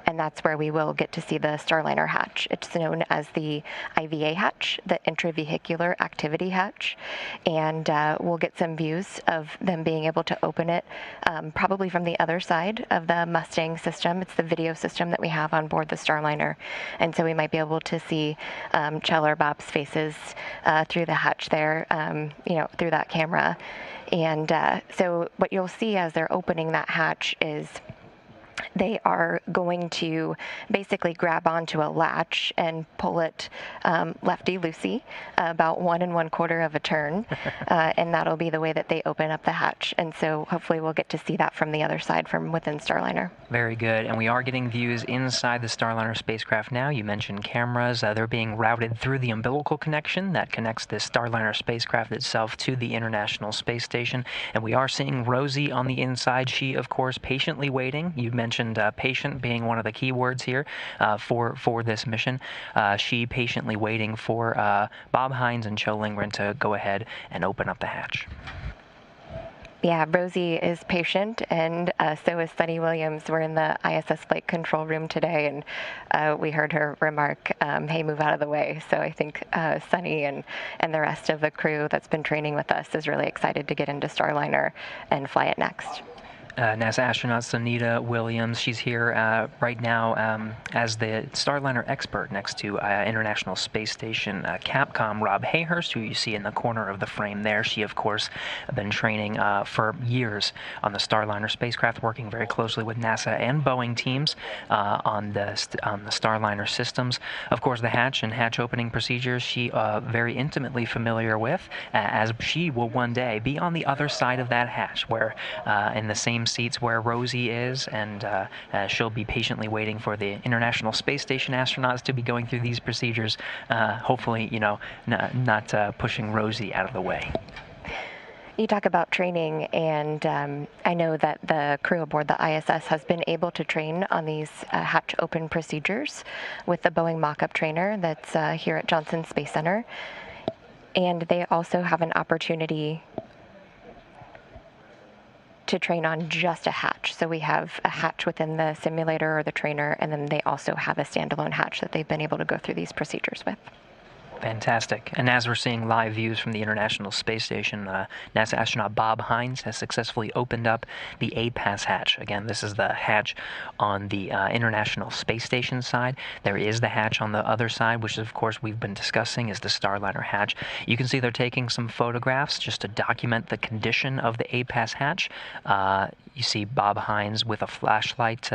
and that's where we will get to see the Starliner hatch. It's known as the IVA hatch, the intravehicular activity hatch, and we'll get some views of them being able to open it, probably from the other side of the Mustang system. It's the video system that we have on board the Starliner, and so we might be able to see Chell or Bob's faces through the hatch there, through that camera. And so what you'll see as they're opening that hatch is they are going to basically grab onto a latch and pull it lefty-loosey, about 1 1/4 of a turn, and that'll be the way that they open up the hatch. And so hopefully we'll get to see that from the other side, from within Starliner. Very good. And we are getting views inside the Starliner spacecraft now. You mentioned cameras. They're being routed through the umbilical connection that connects the Starliner spacecraft itself to the International Space Station. And we are seeing Rosie on the inside. She, of course, patiently waiting. You mentioned patient being one of the key words here for this mission. She patiently waiting for Bob Hines and Cho Lindgren to go ahead and open up the hatch. Yeah, Rosie is patient, and so is Sunny Williams. We're in the ISS flight control room today, and we heard her remark, hey, move out of the way. So I think Sunny and the rest of the crew that's been training with us is really excited to get into Starliner and fly it next. NASA astronaut Sunita Williams, she's here right now as the Starliner expert next to International Space Station Capcom Rob Hayhurst, who you see in the corner of the frame there. She, of course, has been training for years on the Starliner spacecraft, working very closely with NASA and Boeing teams on the Starliner systems. Of course, the hatch and hatch opening procedures she very intimately familiar with, as she will one day be on the other side of that hatch, where in the same seats where Rosie is, and she'll be patiently waiting for the International Space Station astronauts to be going through these procedures, hopefully, not pushing Rosie out of the way. You talk about training, and I know that the crew aboard the ISS has been able to train on these hatch open procedures with the Boeing mock-up trainer that's here at Johnson Space Center, and they also have an opportunity to train on just a hatch. So we have a hatch within the simulator or the trainer, and then they also have a standalone hatch that they've been able to go through these procedures with. Fantastic. And as we're seeing live views from the International Space Station, NASA astronaut Bob Hines has successfully opened up the APAS hatch. Again, this is the hatch on the International Space Station side. There is the hatch on the other side, which of course we've been discussing is the Starliner hatch. You can see they're taking some photographs just to document the condition of the APAS hatch. You see Bob Hines with a flashlight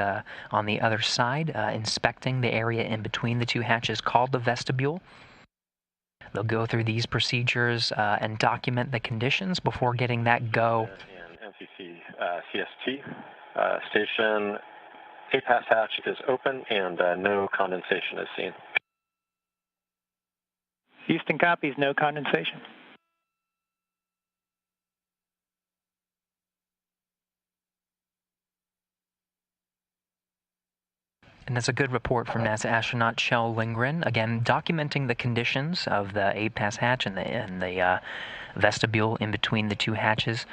on the other side, inspecting the area in between the two hatches called the vestibule. They'll go through these procedures and document the conditions before getting that go. NCC CST station APAS hatch is open and no condensation is seen. Houston copies, no condensation. And that's a good report from NASA astronaut Chell Lindgren, again documenting the conditions of the APAS hatch and the vestibule in between the two hatches.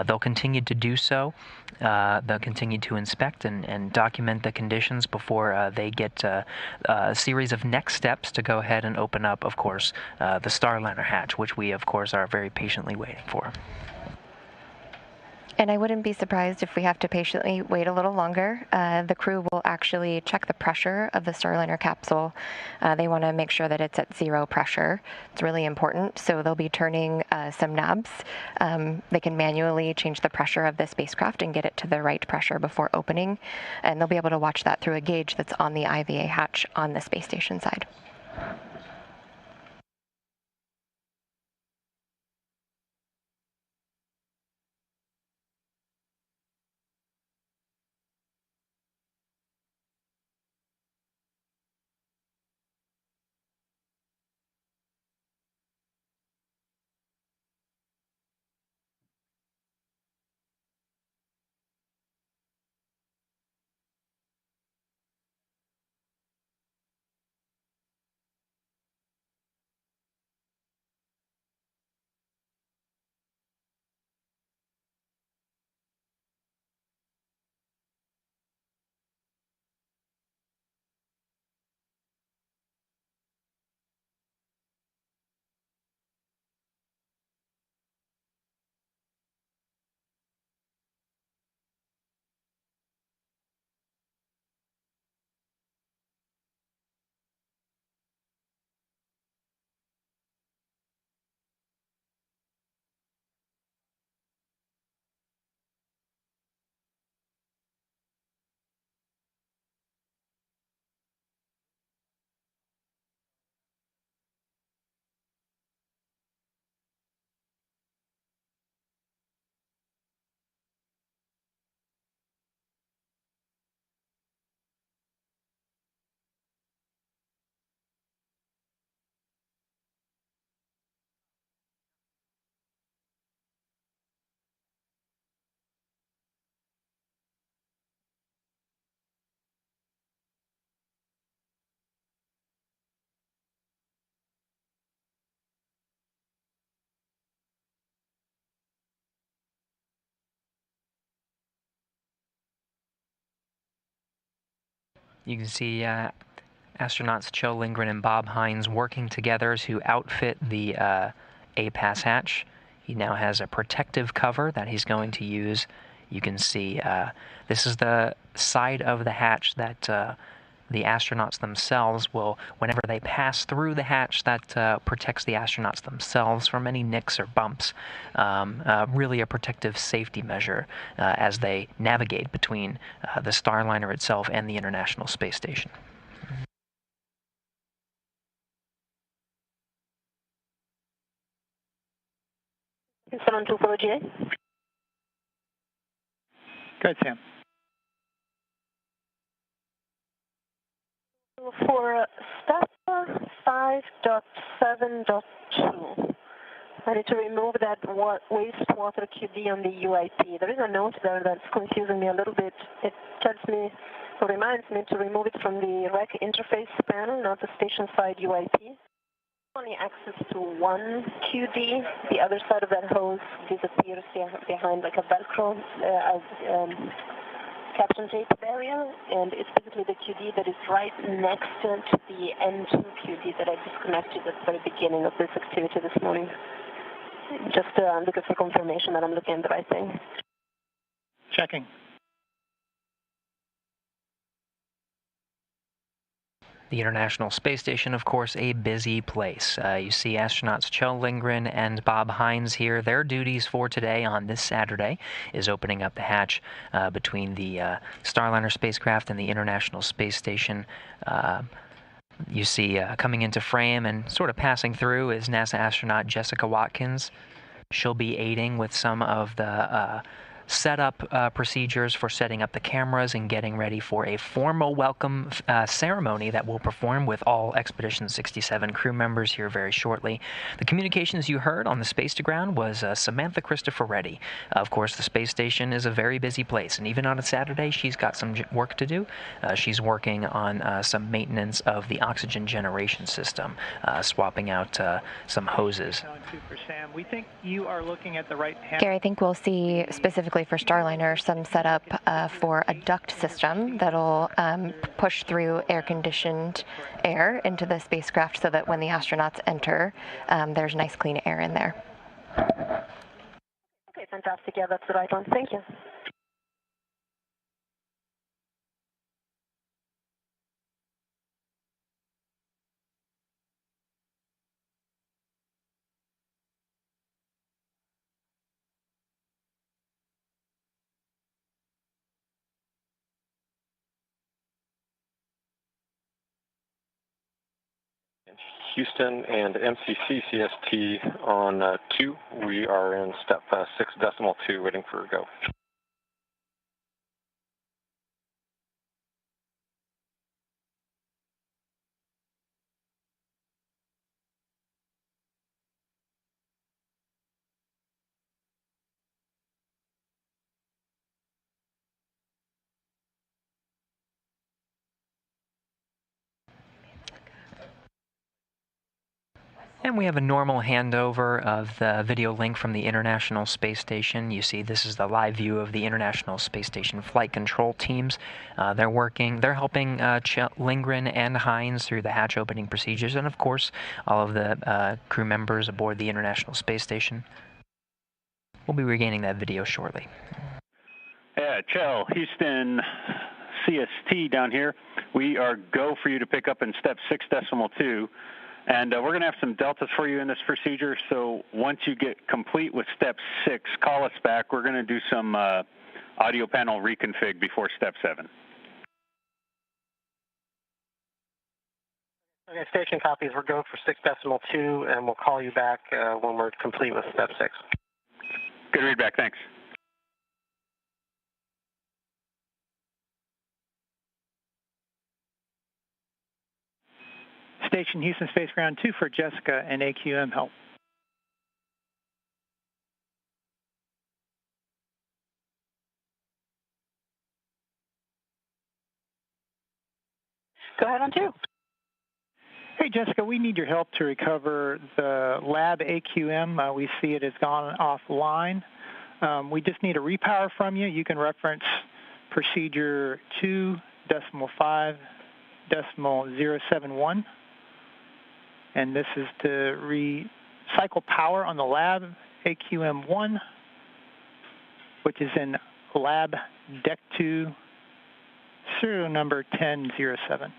They'll continue to do so. They'll continue to inspect and document the conditions before they get a series of next steps to go ahead and open up, of course, the Starliner hatch, which we, of course, are very patiently waiting for. And I wouldn't be surprised if we have to patiently wait a little longer. The crew will actually check the pressure of the Starliner capsule. They want to make sure that it's at 0 pressure. It's really important. So they'll be turning some knobs. They can manually change the pressure of the spacecraft and get it to the right pressure before opening. And they'll be able to watch that through a gauge that's on the IVA hatch on the space station side. You can see astronauts Kjell Lindgren and Bob Hines working together to outfit the APAS hatch. He now has a protective cover that he's going to use. You can see this is the side of the hatch that the astronauts themselves will, whenever they pass through the hatch, that protects the astronauts themselves from any nicks or bumps. Really a protective safety measure as they navigate between the Starliner itself and the International Space Station. Someone 240GA. Go ahead, Sam. For step 5.7.2, I need to remove that wastewater QD on the UIP. There is a note there that's confusing me a little bit. It tells me, or reminds me to remove it from the REC interface panel, not the station side UIP. Only access to one QD. The other side of that hose disappears behind like a Velcro caption tape barrier, and it's basically the QD that is right next to the N2 QD that I disconnected at the very beginning of this activity this morning. Just looking for confirmation that I'm looking at the right thing. Checking. The International Space Station, of course, a busy place. You see astronauts Kjell Lindgren and Bob Hines here. Their duties for today on this Saturday is opening up the hatch between the Starliner spacecraft and the International Space Station. You see coming into frame and sort of passing through is NASA astronaut Jessica Watkins. She'll be aiding with some of the setup procedures for setting up the cameras and getting ready for a formal welcome ceremony that we'll perform with all Expedition 67 crew members here very shortly. The communications you heard on the Space to Ground was Samantha Cristoforetti. Of course, the space station is a very busy place, and even on a Saturday, she's got some work to do. She's working on some maintenance of the oxygen generation system, swapping out some hoses. We think you are looking at the right hand. Gary, I think we'll see specifically for Starliner some setup for a duct system that'll push through air-conditioned air into the spacecraft so that when the astronauts enter, there's nice clean air in there. Okay, fantastic. Yeah, that's the right one. Thank you. Houston and MCC CST on 2. We are in step 6.2, waiting for a go. And we have a normal handover of the video link from the International Space Station. You see this is the live view of the International Space Station flight control teams. They're helping Kjell Lindgren and Hines through the hatch opening procedures, and of course all of the crew members aboard the International Space Station. We'll be regaining that video shortly. Yeah, Kjell, Houston CST down here. We are go for you to pick up in step 6.2. And we're going to have some deltas for you in this procedure, so once you get complete with step 6, call us back. We're going to do some audio panel reconfig before step 7. Okay, station copies. We're go for 6.2, and we'll call you back when we're complete with step 6. Good readback, thanks. Station Houston Space Ground 2 for Jessica and AQM help. Go ahead on 2. Hey, Jessica, we need your help to recover the lab AQM. We see it has gone offline. We just need a repower from you. You can reference procedure 2.5 6.071. And this is to recycle power on the lab AQM1, which is in lab deck 2, serial number 1007.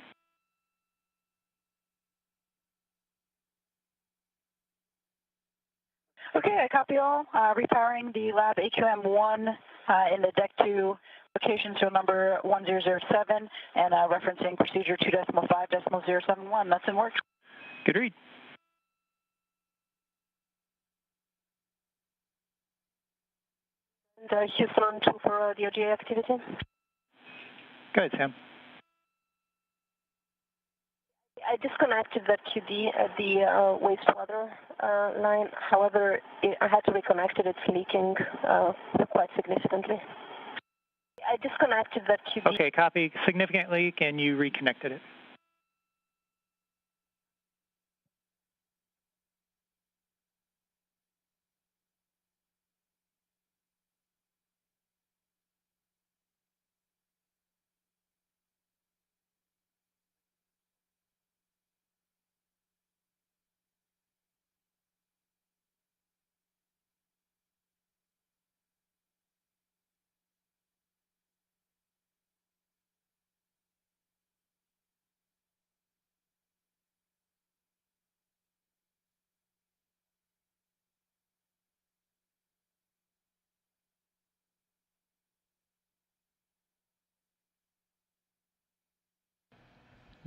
Okay, I copy all. Repowering the lab AQM1 in the deck 2 location, serial number 1007, and referencing procedure 2.5.071. That's in work. Good read. And Houston on 2 for DOJ activity. Go ahead, Sam. I disconnected the QD at the wastewater line. However, I had to reconnect it. It's leaking quite significantly. I disconnected the QD. Okay, copy. Significant leak, and you reconnected it.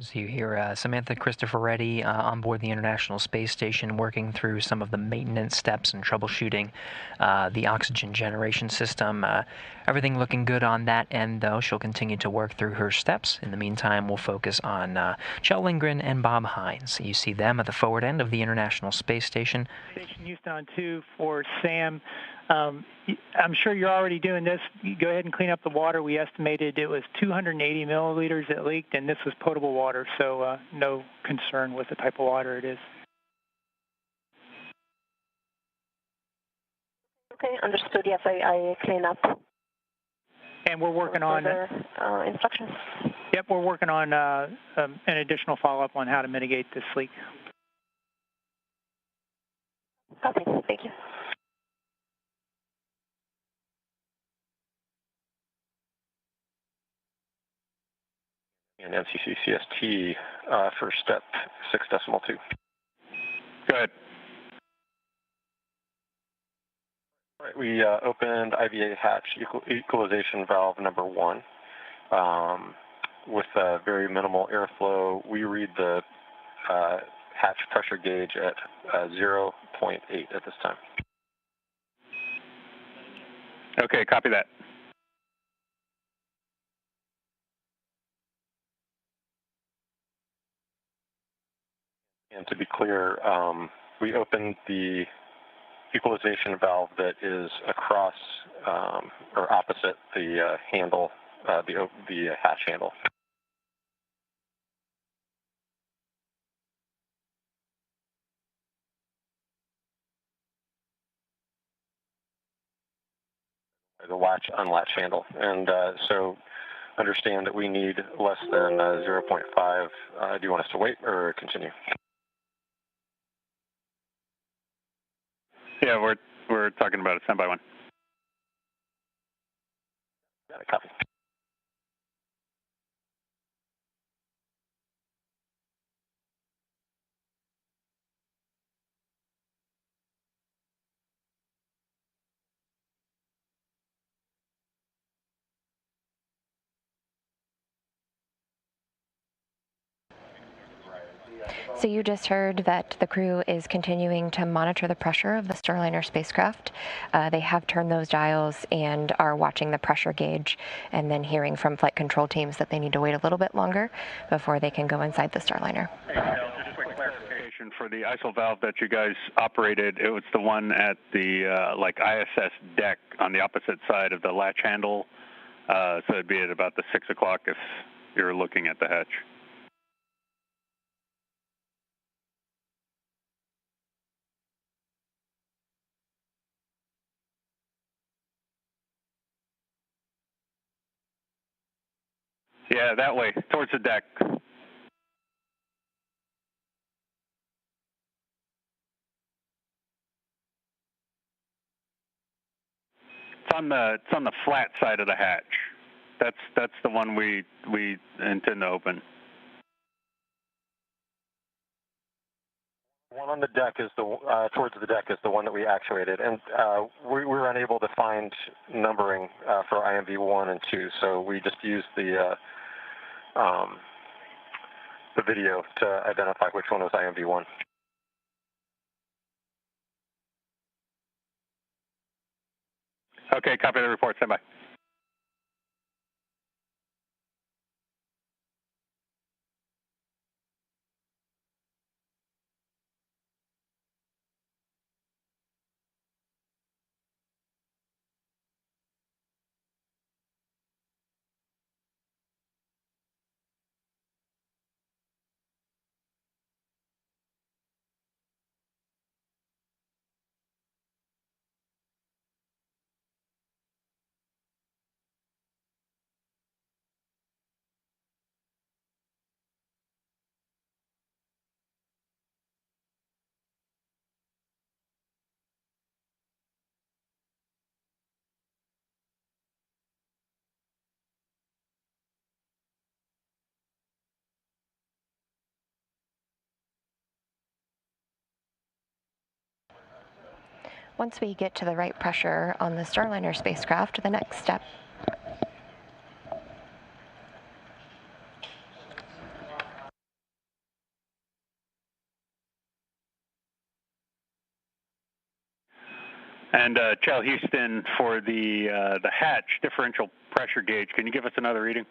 So you hear Samantha Cristoforetti on board the International Space Station working through some of the maintenance steps and troubleshooting the oxygen generation system. Everything looking good on that end, though. She'll continue to work through her steps. In the meantime, we'll focus on Kjell Lindgren and Bob Hines. You see them at the forward end of the International Space Station. Station Houston on 2 for Sam. I'm sure you're already doing this. You go ahead and clean up the water. We estimated it was 280 milliliters that leaked, and this was potable water, so no concern with the type of water it is. Okay, understood. Yes, I clean up. And we're working on instructions. Yep, we're working on an additional follow-up on how to mitigate this leak. Copy. Thank you. And NCC CST for step 6.2. Go ahead. All right, we opened IVA hatch equalization valve number 1 with very minimal airflow. We read the hatch pressure gauge at 0.8 at this time. Okay, copy that. And to be clear, we opened the equalization valve that is across or opposite the handle, the hatch handle. The unlatch handle. And so understand that we need less than 0.5. Do you want us to wait or continue? Yeah, we're talking about a 10x1. Got it, copy. So you just heard that the crew is continuing to monitor the pressure of the Starliner spacecraft. They have turned those dials and are watching the pressure gauge, and then hearing from flight control teams that they need to wait a little bit longer before they can go inside the Starliner. Hey, Michelle, just a quick clarification for the ISO valve that you guys operated. It was the one at the ISS deck on the opposite side of the latch handle. So it'd be at about the 6 o'clock if you're looking at the hatch. Yeah, that way, towards the deck. on the flat side of the hatch. That's the one we intend to open. One on the deck is the towards the deck is the one that we actuated, and we were unable to find numbering for IMV 1 and 2, so we just used the video to identify which one was IMV 1. Okay, copy the report. Stand by. Once we get to the right pressure on the Starliner spacecraft, the next step And Chell Houston, for the hatch differential pressure gauge, can you give us another reading?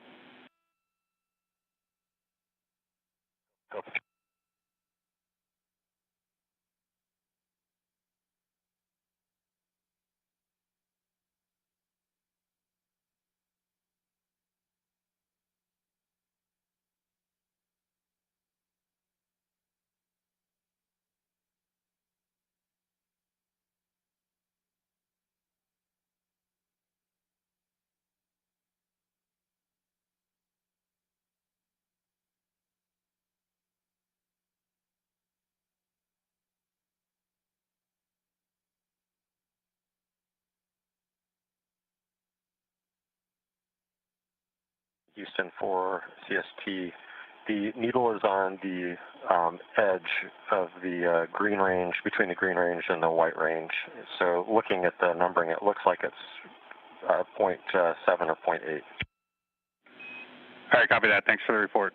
Houston for CST. The needle is on the edge of the green range, between the green range and the white range. So looking at the numbering, it looks like it's 0.7 or 0.8. All right, copy that. Thanks for the report.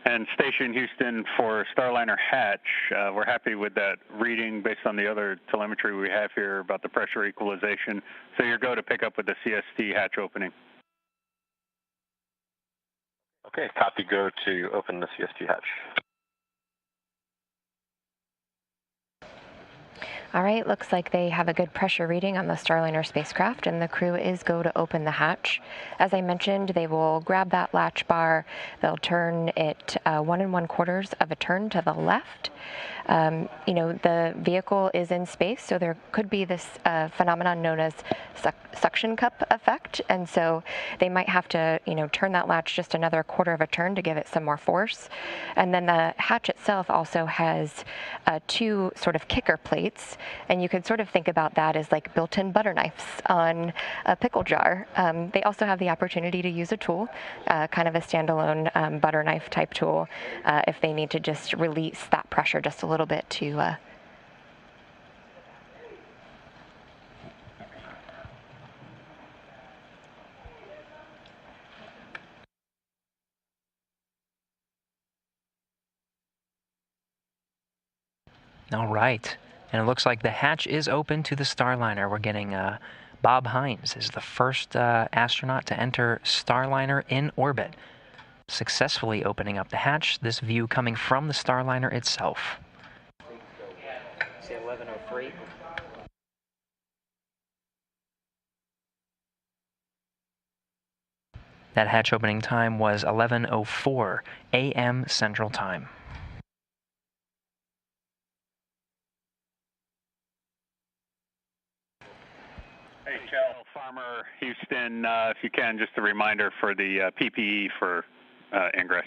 And Station Houston for Starliner hatch, we're happy with that reading based on the other telemetry we have here about the pressure equalization. So you're go to pick up with the CST hatch opening. Okay, copy, go to open the CST hatch. All right, looks like they have a good pressure reading on the Starliner spacecraft, and the crew is go to open the hatch. As I mentioned, they will grab that latch bar. They'll turn it 1 1/4 of a turn to the left. You know, the vehicle is in space, so there could be this phenomenon known as suction cup effect, and so they might have to, you know, turn that latch just another 1/4 of a turn to give it some more force. And then the hatch itself also has 2 sort of kicker plates, and you could sort of think about that as like built-in butter knives on a pickle jar. They also have the opportunity to use a tool, kind of a standalone butter knife type tool, if they need to just release that pressure just a little bit to All right, and it looks like the hatch is open to the Starliner. We're getting Bob Hines is the first astronaut to enter Starliner in orbit, successfully opening up the hatch. This view coming from the Starliner itself. See 1103. That hatch opening time was 11:04 a.m. Central Time. Hey, Chell Farmer, Houston, if you can, just a reminder for the PPE for ingress.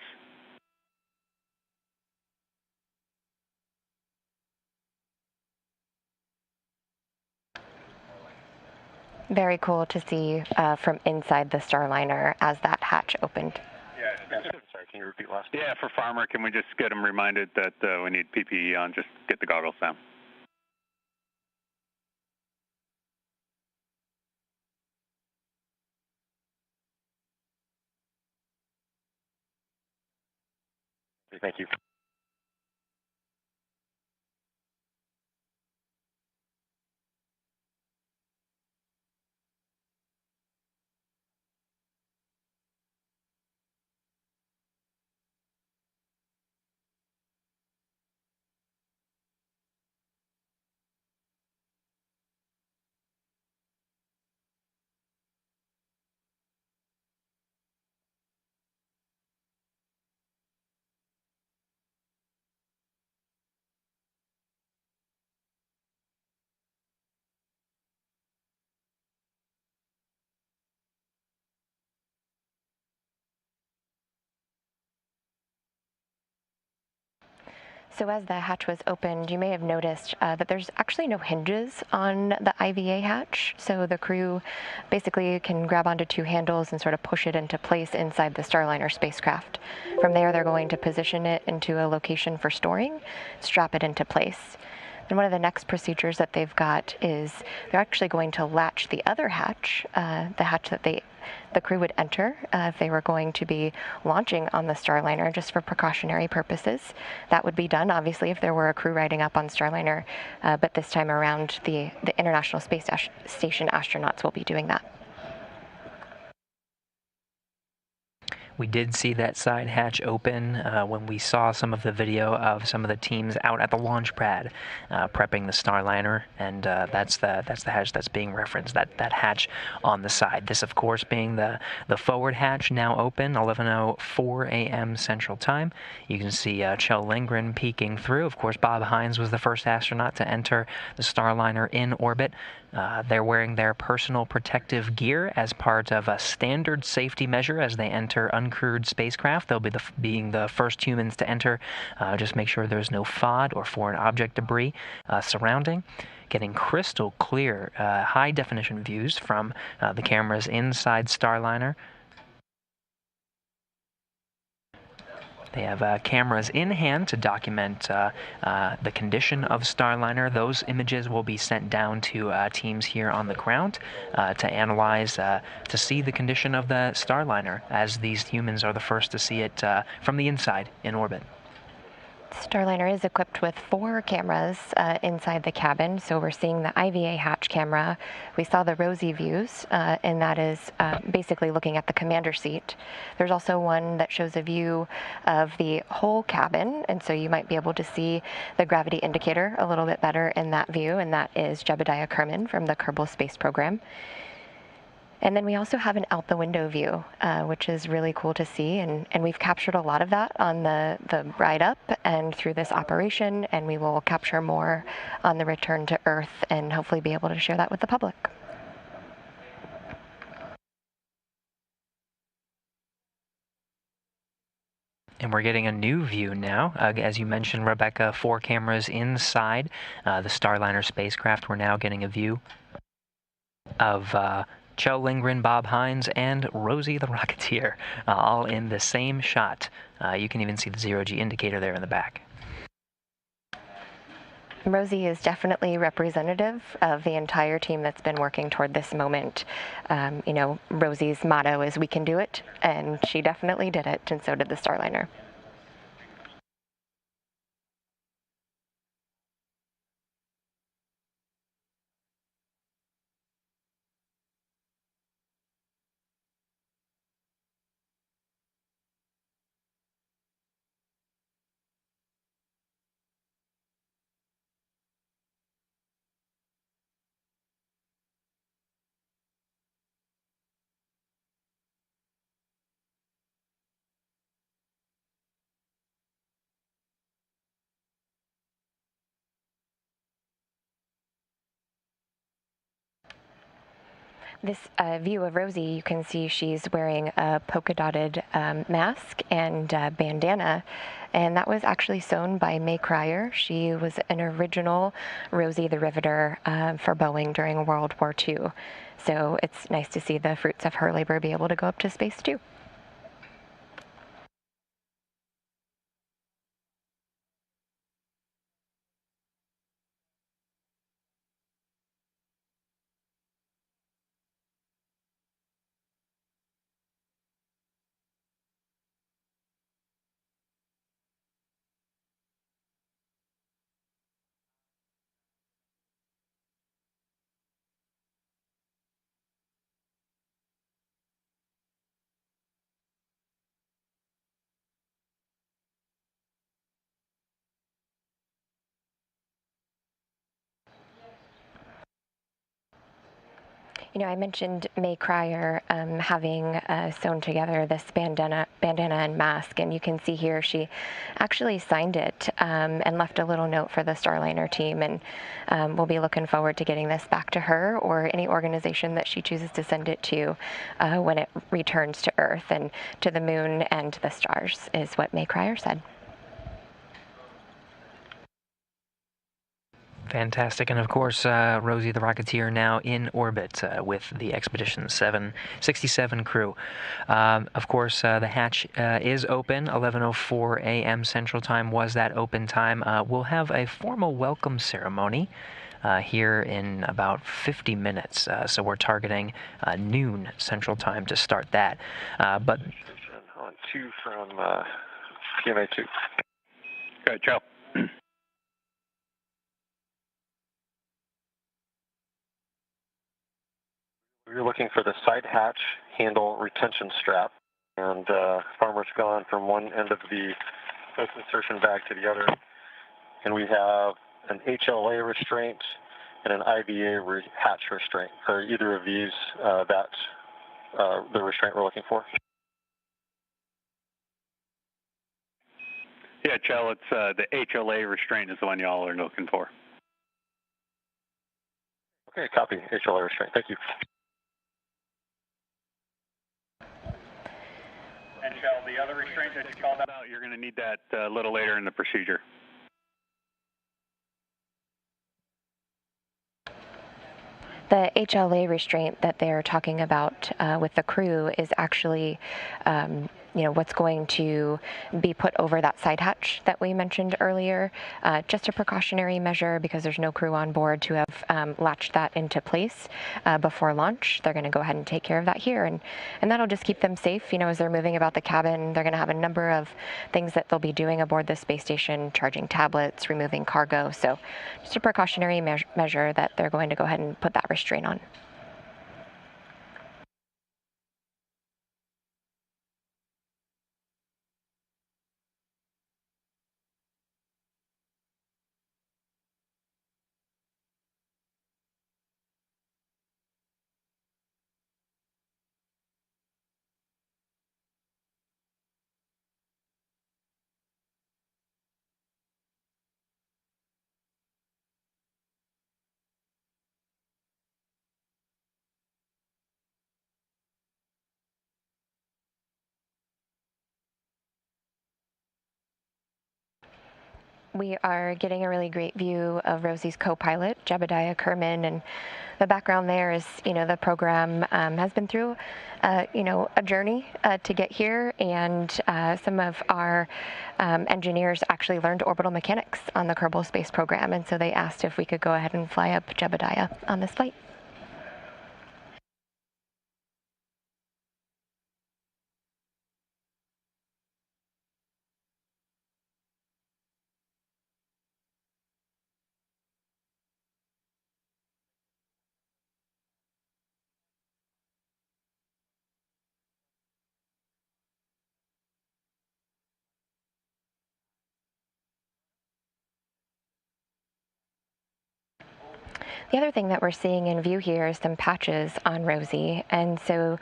Very cool to see from inside the Starliner as that hatch opened. Yeah, sorry, can you repeat last? Yeah, for Farmer, can we just get them reminded that we need PPE on? Just get the goggles down. Thank you. So as the hatch was opened, you may have noticed that there's actually no hinges on the IVA hatch. So the crew basically can grab onto two handles and sort of push it into place inside the Starliner spacecraft. From there, they're going to position it into a location for storing, strap it into place. And one of the next procedures that they've got is they're actually going to latch the other hatch, the hatch that the crew would enter if they were going to be launching on the Starliner just for precautionary purposes. That would be done, obviously, if there were a crew riding up on Starliner, but this time around, the International Space Station astronauts will be doing that. We did see that side hatch open when we saw some of the video of some of the teams out at the launch pad prepping the Starliner, and that's the hatch that's being referenced, that hatch on the side. This, of course, being the forward hatch, now open, 11:04 a.m. Central Time. You can see Kjell Lindgren peeking through. Of course, Bob Hines was the first astronaut to enter the Starliner in orbit. They're wearing their personal protective gear as part of a standard safety measure as they enter uncrewed spacecraft. They'll be being the first humans to enter. Just make sure there's no FOD or foreign object debris surrounding. Getting crystal clear, high-definition views from the cameras inside Starliner. They have cameras in hand to document the condition of Starliner. Those images will be sent down to teams here on the ground to analyze, to see the condition of the Starliner, as these humans are the first to see it from the inside in orbit. Starliner is equipped with 4 cameras inside the cabin. So we're seeing the IVA hatch camera. We saw the Rosie views, and that is basically looking at the commander seat. There's also one that shows a view of the whole cabin, and so you might be able to see the gravity indicator a little bit better in that view, and that is Jebediah Kerman from the Kerbal Space Program. And then we also have an out the window view, which is really cool to see. And we've captured a lot of that on the ride up and through this operation, and we will capture more on the return to Earth and hopefully be able to share that with the public. And we're getting a new view now. As you mentioned, Rebecca, 4 cameras inside the Starliner spacecraft. We're now getting a view of Kjell Lindgren, Bob Hines, and Rosie the Rocketeer, all in the same shot. You can even see the zero-G indicator there in the back. Rosie is definitely representative of the entire team that's been working toward this moment. You know, Rosie's motto is "We can do it," and she definitely did it, and so did the Starliner. This view of Rosie, you can see she's wearing a polka-dotted mask and bandana, and that was actually sewn by May Cryer. She was an original Rosie the Riveter for Boeing during World War II. So it's nice to see the fruits of her labor be able to go up to space too. You know, I mentioned May Cryer having sewn together this bandana and mask, and you can see here she actually signed it and left a little note for the Starliner team, and we'll be looking forward to getting this back to her or any organization that she chooses to send it to when it returns to Earth and to the moon and the stars, is what May Cryer said. Fantastic. And of course, Rosie the Rocketeer now in orbit with the Expedition 767 crew. Of course, the hatch is open. 11:04 a.m. Central Time was that open time. We'll have a formal welcome ceremony here in about 50 minutes. So we're targeting noon Central Time to start that. But on 2 from PMA 2. Good, Joe. We're looking for the side hatch handle retention strap, and farmer's gone from one end of the post insertion bag to the other, and we have an HLA restraint and an IVA hatch restraint. Are either of these the restraint we're looking for? Yeah, Joe, it's the HLA restraint is the one y'all are looking for. Okay, copy. HLA restraint. Thank you. And Shell, the other restraint that you called out, you're going to need that a little later in the procedure. The HLA restraint that they're talking about with the crew is actually what's going to be put over that side hatch that we mentioned earlier. Just a precautionary measure because there's no crew on board to have latched that into place before launch. They're going to go ahead and take care of that here, and that'll just keep them safe. You know, as they're moving about the cabin, they're going to have a number of things that they'll be doing aboard the space station, charging tablets, removing cargo. So just a precautionary measure that they're going to go ahead and put that restraint on. We are getting a really great view of Rosie's co-pilot, Jebediah Kerman, and the background there is, the program has been through, a journey to get here, and some of our engineers actually learned orbital mechanics on the Kerbal Space Program, and so they asked if we could go ahead and fly up Jebediah on this flight. The other thing that we're seeing in view here is some patches on Rosie, and so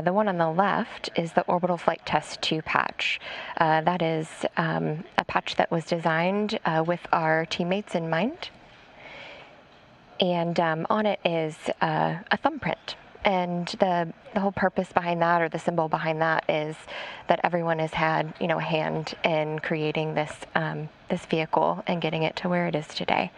the one on the left is the Orbital Flight Test-2 patch. That is a patch that was designed with our teammates in mind, and on it is a thumbprint And the whole purpose behind that, or the symbol behind that, is that everyone has had, a hand in creating this vehicle and getting it to where it is today.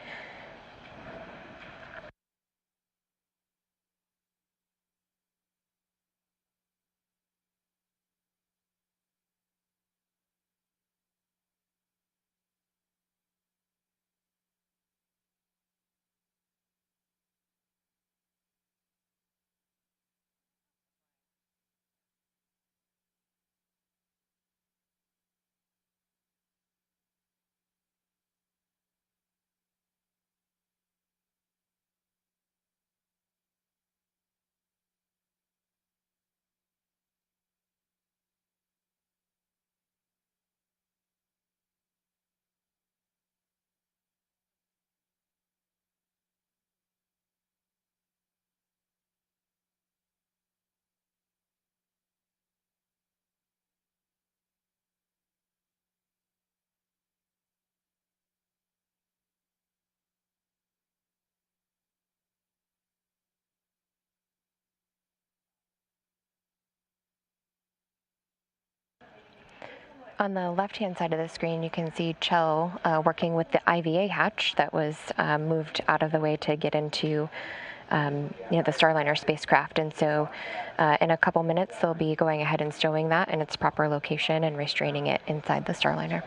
On the left-hand side of the screen, you can see Chell working with the IVA hatch that was moved out of the way to get into the Starliner spacecraft. And so in a couple minutes, they'll be going ahead and stowing that in its proper location and restraining it inside the Starliner.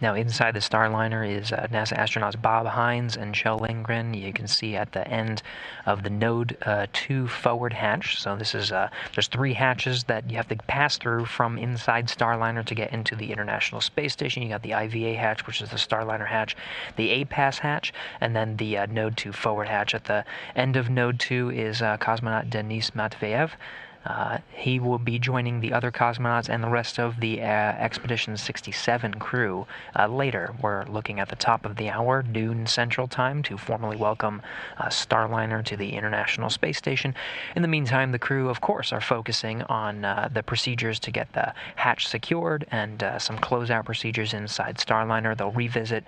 Now, inside the Starliner is NASA astronauts Bob Hines and Kjell Lindgren. You can see at the end of the Node 2 forward hatch. So this is there's 3 hatches that you have to pass through from inside Starliner to get into the International Space Station. You got the IVA hatch, which is the Starliner hatch, the A-Pass hatch, and then the Node 2 forward hatch. At the end of Node 2 is cosmonaut Denis Matveyev. He will be joining the other cosmonauts and the rest of the Expedition 67 crew later. We're looking at the top of the hour, noon Central Time, to formally welcome Starliner to the International Space Station. In the meantime, the crew, of course, are focusing on the procedures to get the hatch secured and some closeout procedures inside Starliner. They'll revisit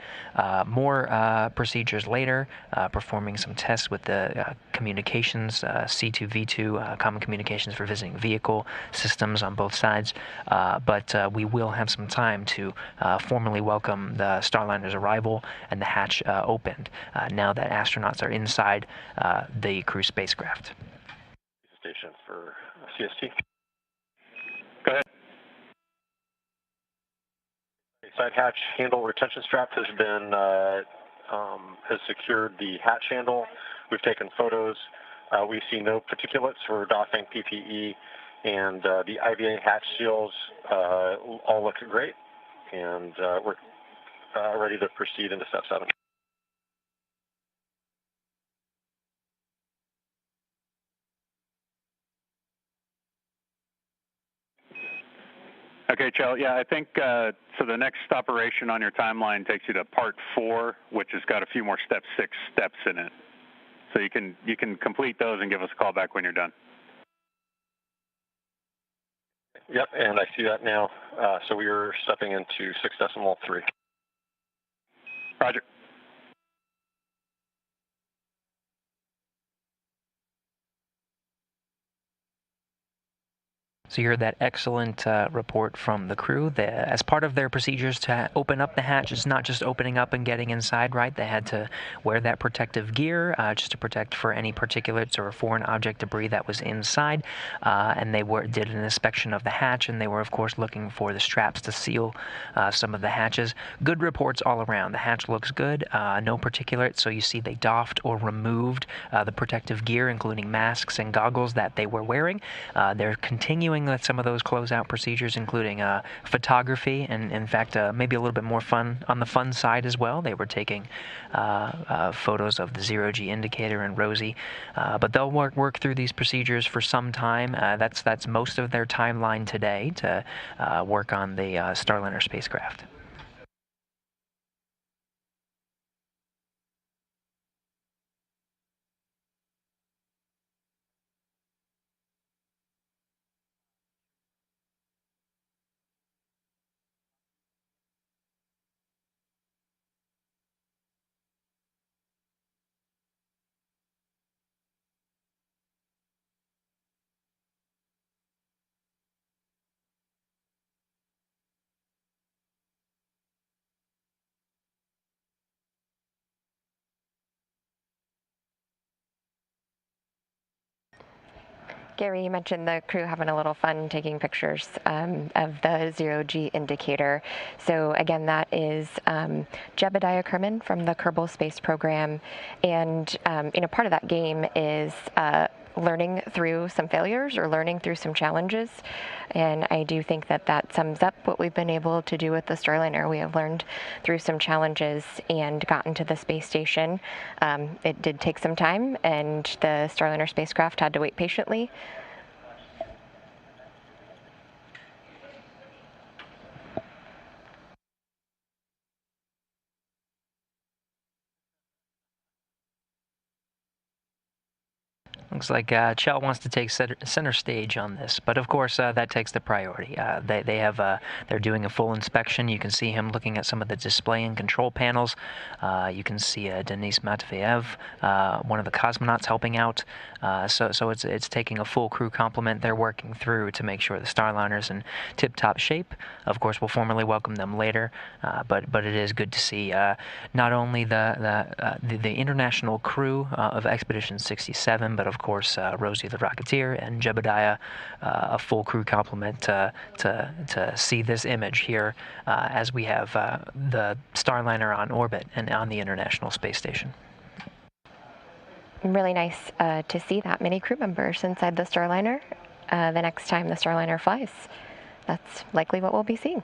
more procedures later, performing some tests with the communications, C2V2, common communications for visiting vehicle systems on both sides, but we will have some time to formally welcome the Starliner's arrival and the hatch opened now that astronauts are inside the crew spacecraft. Station for CST. Go ahead. Side hatch handle retention strap has been has secured the hatch handle. We've taken photos. We see no particulates for doffing PPE, and the IVA hatch seals all look great, and we're ready to proceed into step 7. Okay, Kjell. Yeah, I think so. The next operation on your timeline takes you to Part 4, which has got a few more step 6 steps in it. So you can complete those and give us a call back when you're done. Yep, and I see that now. So we are stepping into 6.3. Roger. So you heard that excellent report from the crew. As part of their procedures to open up the hatch, it's not just opening up and getting inside, right? They had to wear that protective gear just to protect for any particulates or foreign object debris that was inside. And they did an inspection of the hatch, and they were, of course, looking for the straps to seal some of the hatches. Good reports all around. The hatch looks good, no particulates. So you see they doffed or removed the protective gear, including masks and goggles that they were wearing. They're continuing with some of those closeout procedures, including photography, and in fact maybe a little bit more fun on the fun side as well. They were taking photos of the zero-G indicator and Rosie, but they'll work through these procedures for some time. That's most of their timeline today to work on the Starliner spacecraft. Gary, you mentioned the crew having a little fun taking pictures of the zero-G indicator. So again, that is Jebediah Kerman from the Kerbal Space Program. And part of that game is learning through some failures or learning through some challenges. And I do think that that sums up what we've been able to do with the Starliner. We have learned through some challenges and gotten to the space station. It did take some time, and the Starliner spacecraft had to wait patiently. Looks like Chell wants to take center stage on this, but of course that takes the priority. They're doing a full inspection. You can see him looking at some of the display and control panels. You can see Denis Matveyev, one of the cosmonauts, helping out. So it's taking a full crew complement. They're working through to make sure the Starliner's in tip-top shape. Of course, we'll formally welcome them later, but it is good to see not only the international crew of Expedition 67, but of course Rosie the Rocketeer and Jebediah, a full crew complement to see this image here as we have the Starliner on orbit and on the International Space Station. Really nice to see that many crew members inside the Starliner the next time the Starliner flies. That's likely what we'll be seeing.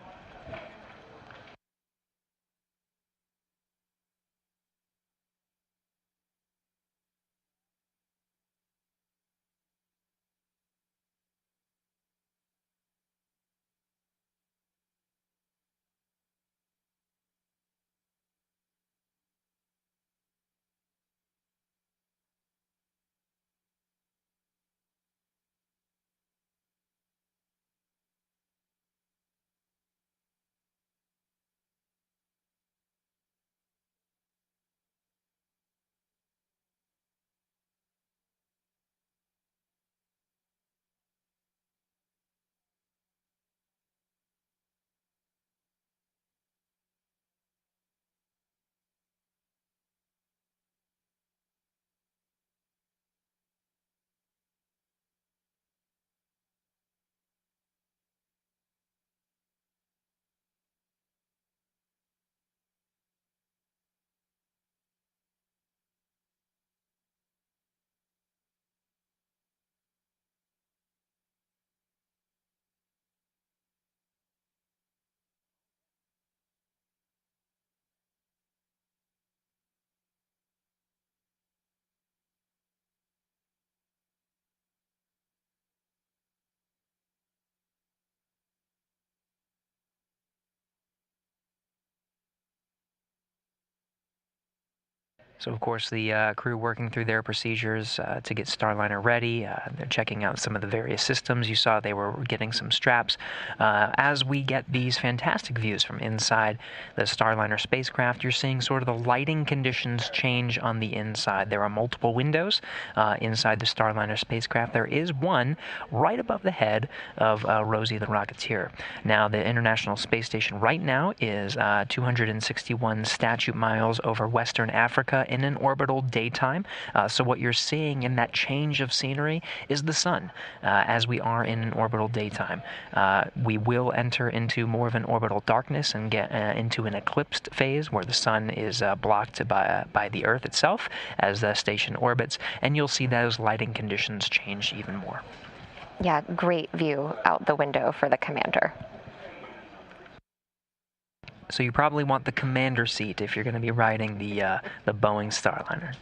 So, of course, the crew working through their procedures to get Starliner ready. They're checking out some of the various systems. You saw they were getting some straps. As we get these fantastic views from inside the Starliner spacecraft, you're seeing sort of the lighting conditions change on the inside. There are multiple windows inside the Starliner spacecraft. There is one right above the head of Rosie the Rocketeer. Now, the International Space Station right now is 261 statute miles over Western Africa in an orbital daytime. So what you're seeing in that change of scenery is the sun as we are in an orbital daytime. We will enter into more of an orbital darkness and get into an eclipsed phase where the sun is blocked by the Earth itself as the station orbits, and you'll see those lighting conditions change even more. Yeah, great view out the window for the commander. So you probably want the commander seat if you're going to be riding the Boeing Starliner.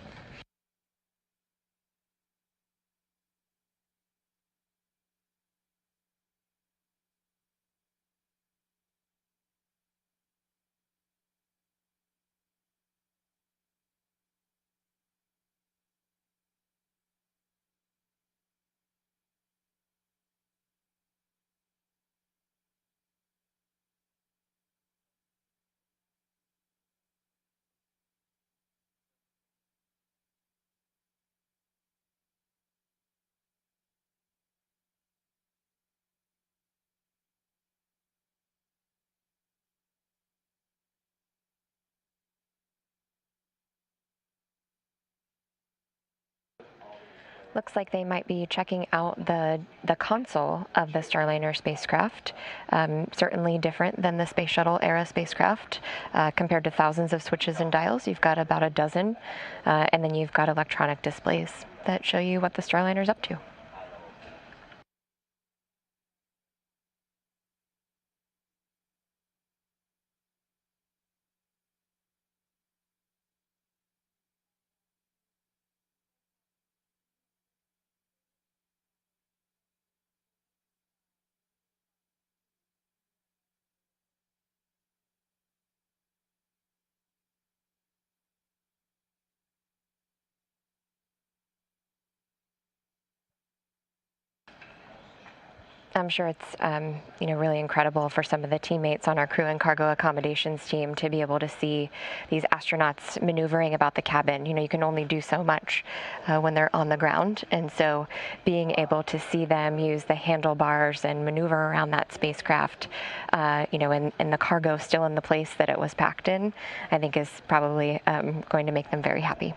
Looks like they might be checking out the console of the Starliner spacecraft. Certainly different than the Space Shuttle era spacecraft. Compared to thousands of switches and dials, you've got about a dozen, and then you've got electronic displays that show you what the Starliner's up to. I'm sure it's really incredible for some of the teammates on our crew and cargo accommodations team to be able to see these astronauts maneuvering about the cabin. You can only do so much when they're on the ground, and so being able to see them use the handlebars and maneuver around that spacecraft, and the cargo still in the place that it was packed in, I think is probably going to make them very happy.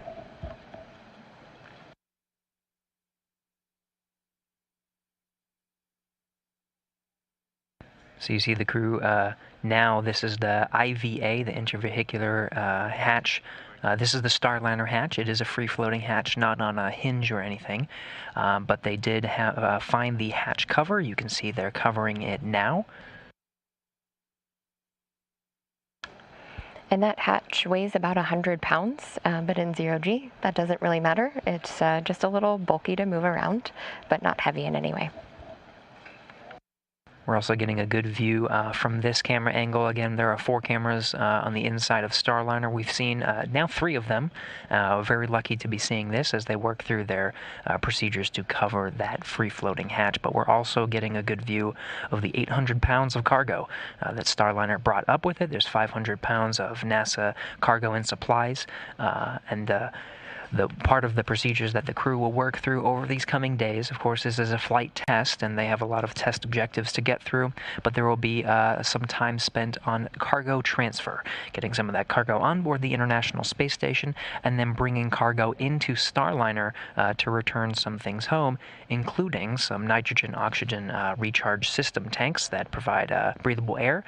So you see the crew now. This is the IVA, the intravehicular hatch. This is the Starliner hatch. It is a free-floating hatch, not on a hinge or anything. But they did find the hatch cover. You can see they're covering it now. And that hatch weighs about 100 pounds, but in zero-G, that doesn't really matter. It's just a little bulky to move around, but not heavy in any way. We're also getting a good view from this camera angle. Again, there are 4 cameras on the inside of Starliner. We've seen now 3 of them. Very lucky to be seeing this as they work through their procedures to cover that free-floating hatch. But we're also getting a good view of the 800 pounds of cargo that Starliner brought up with it. There's 500 pounds of NASA cargo and supplies, and the part of the procedures that the crew will work through over these coming days. Of course, this is a flight test, and they have a lot of test objectives to get through, but there will be some time spent on cargo transfer, getting some of that cargo on board the International Space Station, and then bringing cargo into Starliner to return some things home, including some nitrogen-oxygen recharge system tanks that provide breathable air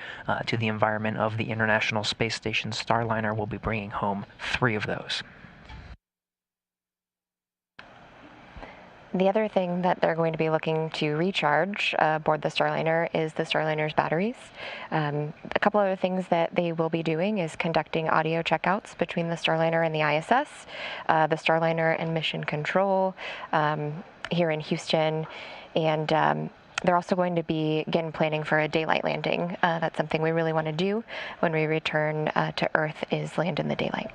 to the environment of the International Space Station. Starliner will be bringing home 3 of those. The other thing that they're going to be looking to recharge aboard the Starliner is the Starliner's batteries. A couple other things that they will be doing is conducting audio checkouts between the Starliner and the ISS, the Starliner and Mission Control here in Houston, and they're also going to begin planning for a daylight landing. That's something we really want to do when we return to Earth, is land in the daylight.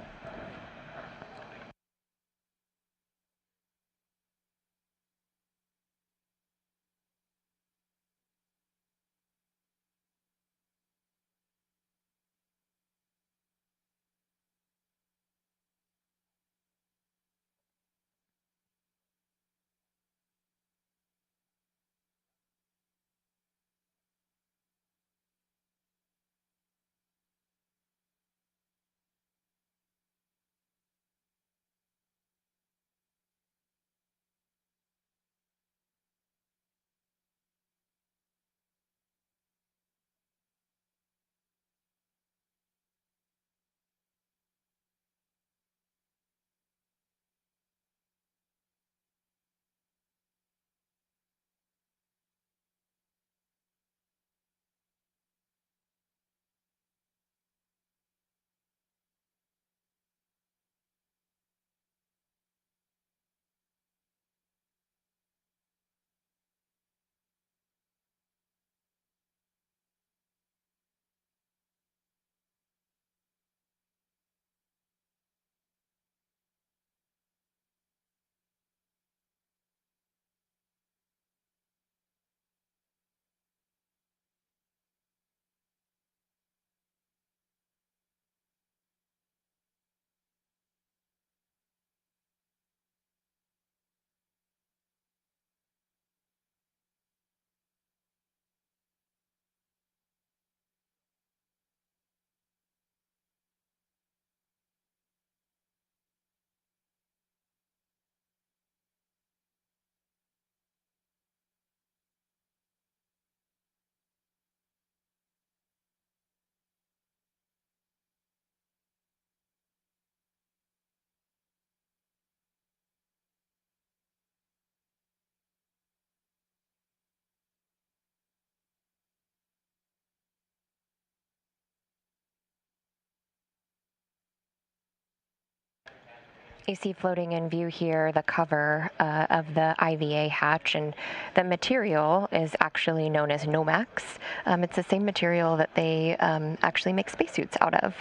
You see floating in view here the cover of the IVA hatch, and the material is actually known as Nomex. It's the same material that they actually make spacesuits out of.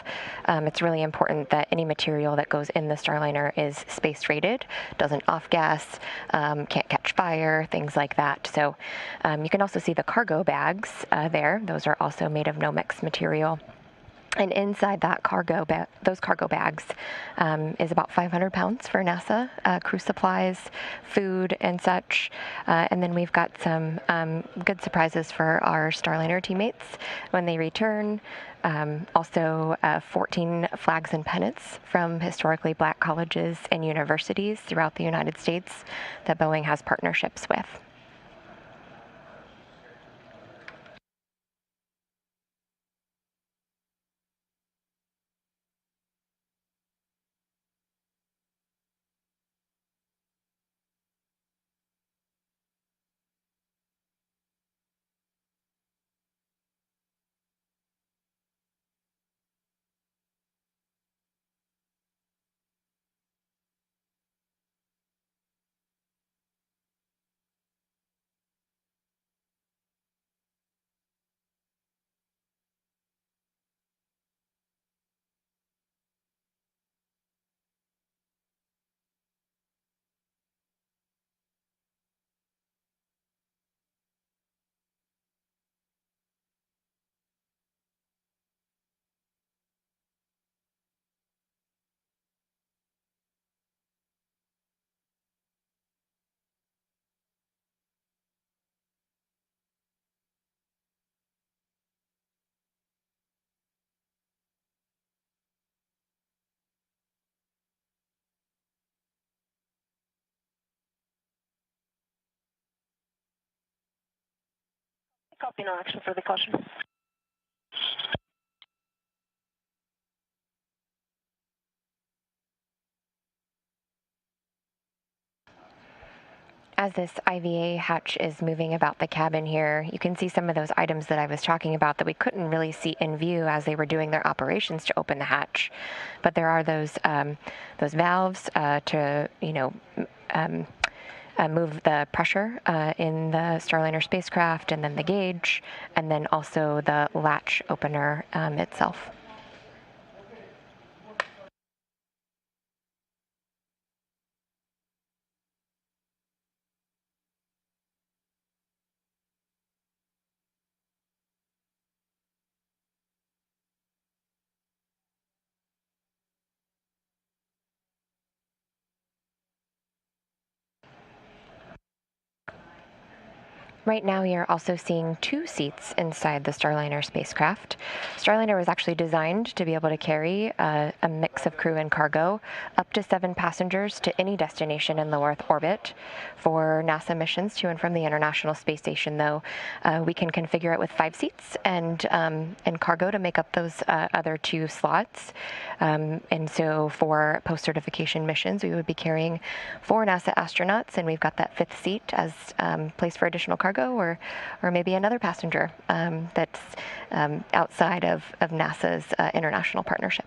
It's really important that any material that goes in the Starliner is space rated, doesn't off-gas, can't catch fire, things like that. So you can also see the cargo bags there. Those are also made of Nomex material. And inside that those cargo bags is about 500 pounds for NASA, crew supplies, food, and such. And then we've got some good surprises for our Starliner teammates when they return. Also, 14 flags and pennants from historically black colleges and universities throughout the United States that Boeing has partnerships with. Copy, no action for the caution. As this IVA hatch is moving about the cabin here, you can see some of those items that I was talking about that we couldn't really see in view as they were doing their operations to open the hatch. But there are those valves to, move the pressure in the Starliner spacecraft, and then the gauge, and then also the latch opener itself. Right now, you're also seeing 2 seats inside the Starliner spacecraft. Starliner was actually designed to be able to carry a mix of crew and cargo, up to 7 passengers to any destination in low Earth orbit. For NASA missions to and from the International Space Station, though, we can configure it with 5 seats and cargo to make up those other 2 slots. And so for post-certification missions, we would be carrying 4 NASA astronauts, and we've got that 5th seat as place for additional cargo, or maybe another passenger that's outside of NASA's international partnership.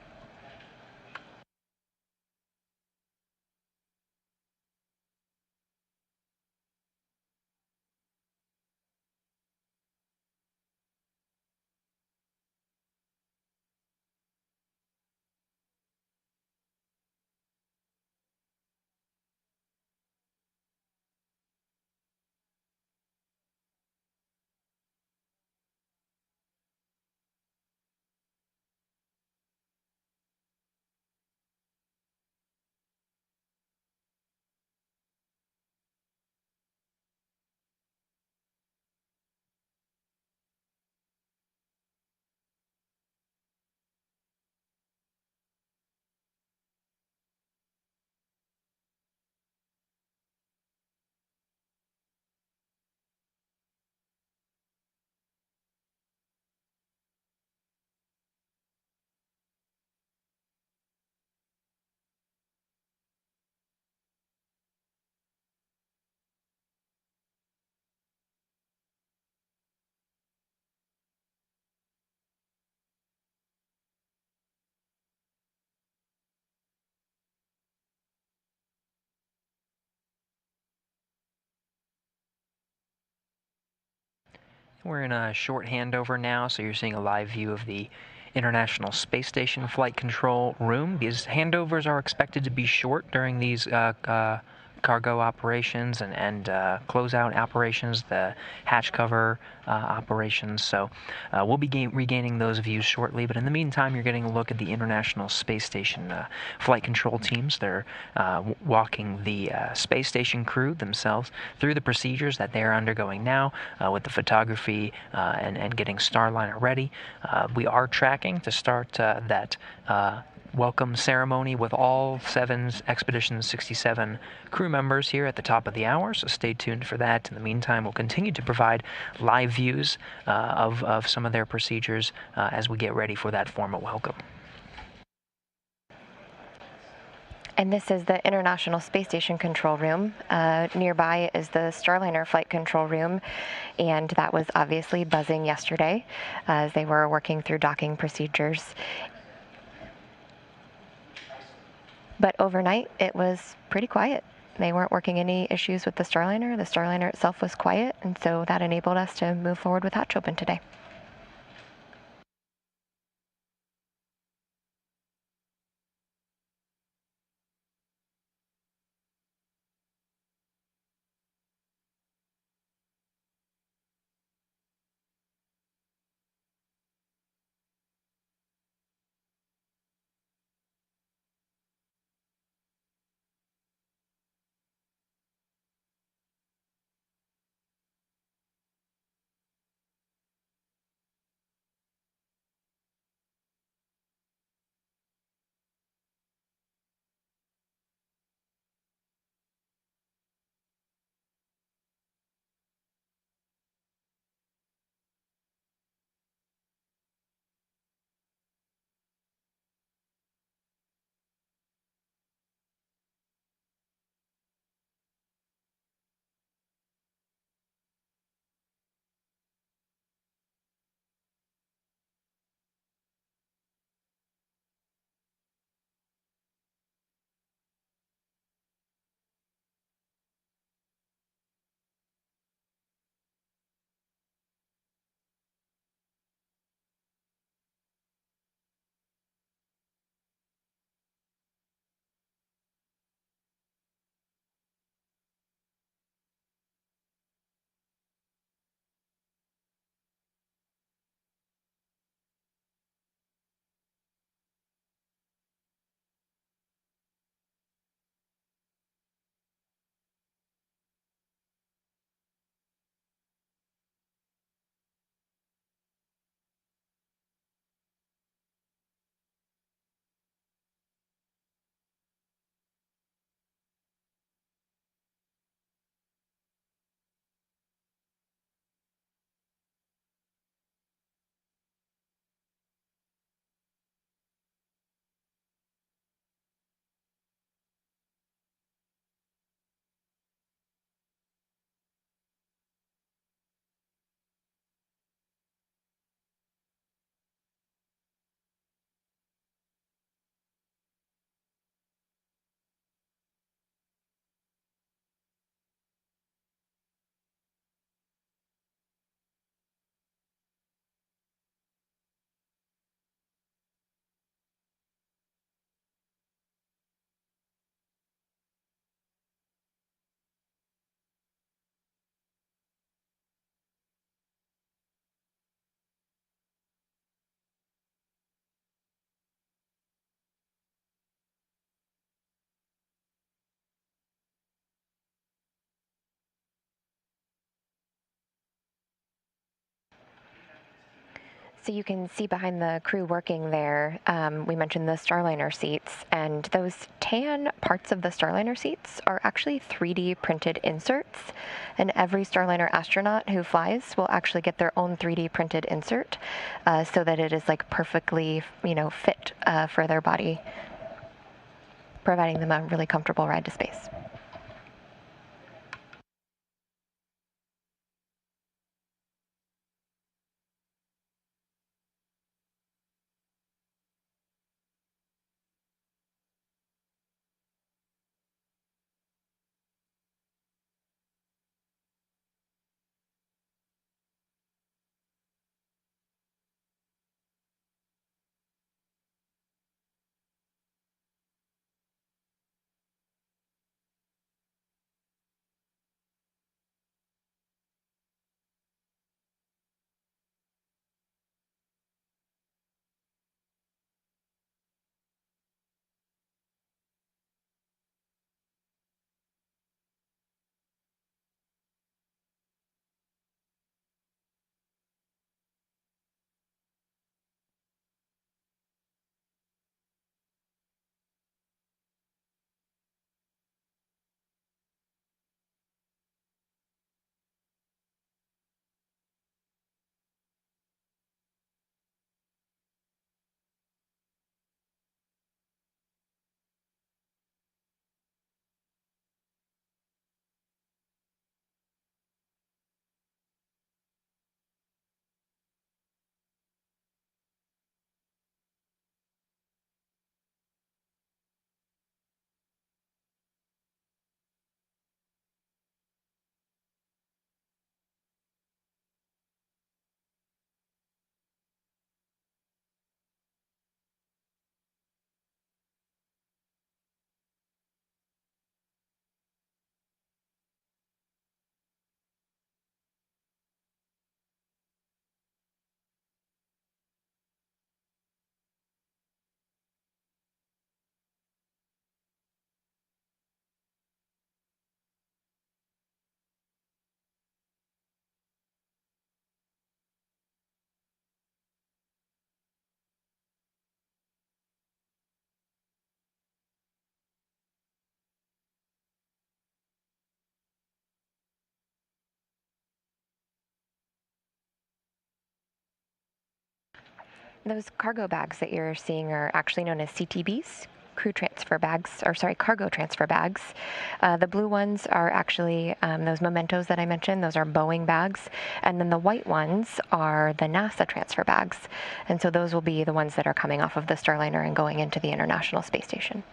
We're in a short handover now, so you're seeing a live view of the International Space Station Flight Control Room. These handovers are expected to be short during these cargo operations and closeout operations, the hatch cover operations. So we'll be regaining those views shortly, but in the meantime, you're getting a look at the International Space Station flight control teams. They're walking the space station crew themselves through the procedures that they're undergoing now with the photography and getting Starliner ready. We are tracking to start that welcome ceremony with all 7 Expedition 67 crew members here at the top of the hour, so stay tuned for that. In the meantime, we'll continue to provide live views of some of their procedures as we get ready for that formal welcome. And this is the International Space Station Control Room. Nearby is the Starliner Flight Control Room, and that was obviously buzzing yesterday as they were working through docking procedures. But overnight, it was pretty quiet. They weren't working any issues with the Starliner. The Starliner itself was quiet, and so that enabled us to move forward with hatch open today. So you can see behind the crew working there, we mentioned the Starliner seats, and those tan parts of the Starliner seats are actually 3D printed inserts, and every Starliner astronaut who flies will actually get their own 3D printed insert so that it is like perfectly, fit for their body, providing them a really comfortable ride to space. Those cargo bags that you're seeing are actually known as CTBs, cargo transfer bags. The blue ones are actually those mementos that I mentioned. Those are Boeing bags. And then the white ones are the NASA transfer bags. And so those will be the ones that are coming off of the Starliner and going into the International Space Station.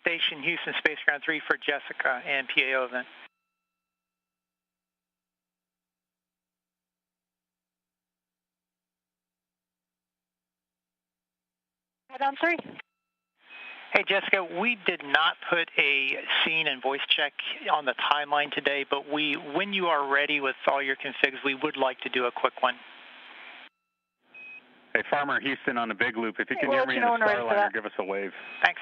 Station Houston, Spacecraft 3 for Jessica and PAO event. Head on 3. Hey, Jessica, we did not put a scene and voice check on the timeline today, but when you are ready with all your configs, we would like to do a quick one. Hey, Farmer Houston on the big loop. If you can hear me in the Starliner, give us a wave. Thanks.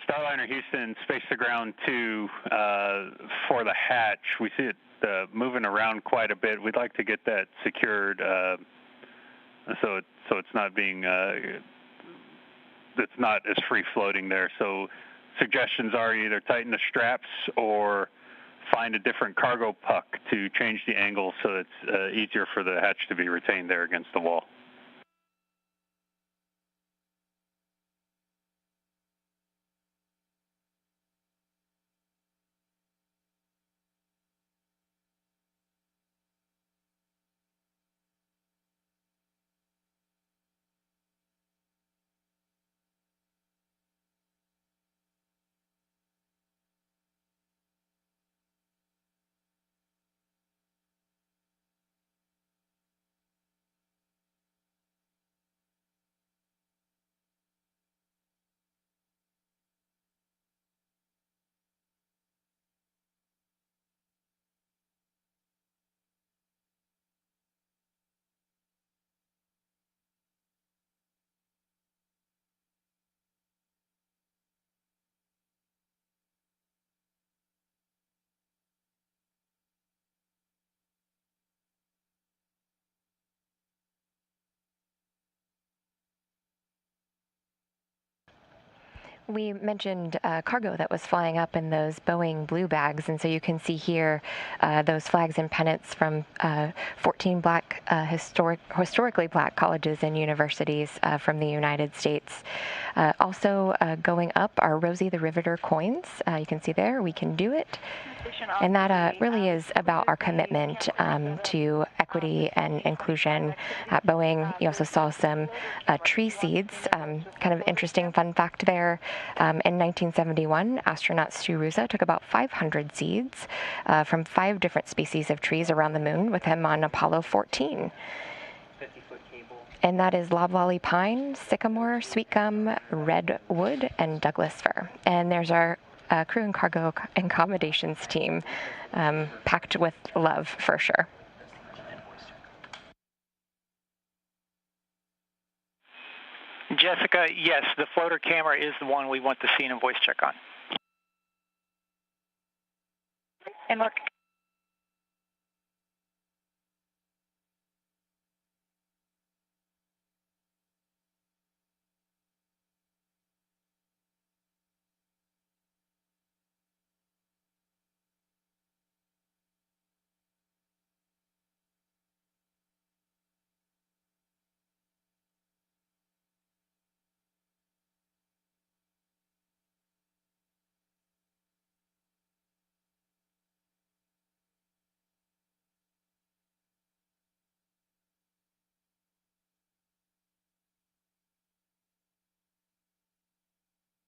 Starliner Houston, space to ground 2 for the hatch. We see it moving around quite a bit. We'd like to get that secured so it's not being it's not as free floating there. So suggestions are either tighten the straps or find a different cargo puck to change the angle so it's easier for the hatch to be retained there against the wall. We mentioned cargo that was flying up in those Boeing blue bags, and so you can see here those flags and pennants from 14 black, historically black colleges and universities from the United States. Also going up are Rosie the Riveter coins. You can see there, we can do it. And that really is about our commitment to equity and inclusion at Boeing. You also saw some tree seeds. Kind of interesting fun fact there. In 1971, astronaut Stu Ruzza took about 500 seeds from 5 different species of trees around the moon with him on Apollo 14. 50-foot cable. And that is loblolly pine, sycamore, sweet gum, redwood, and Douglas fir. And there's our crew and cargo accommodations team, packed with love for sure. Jessica, yes, the floater camera is the one we want the scene and voice check on. And look.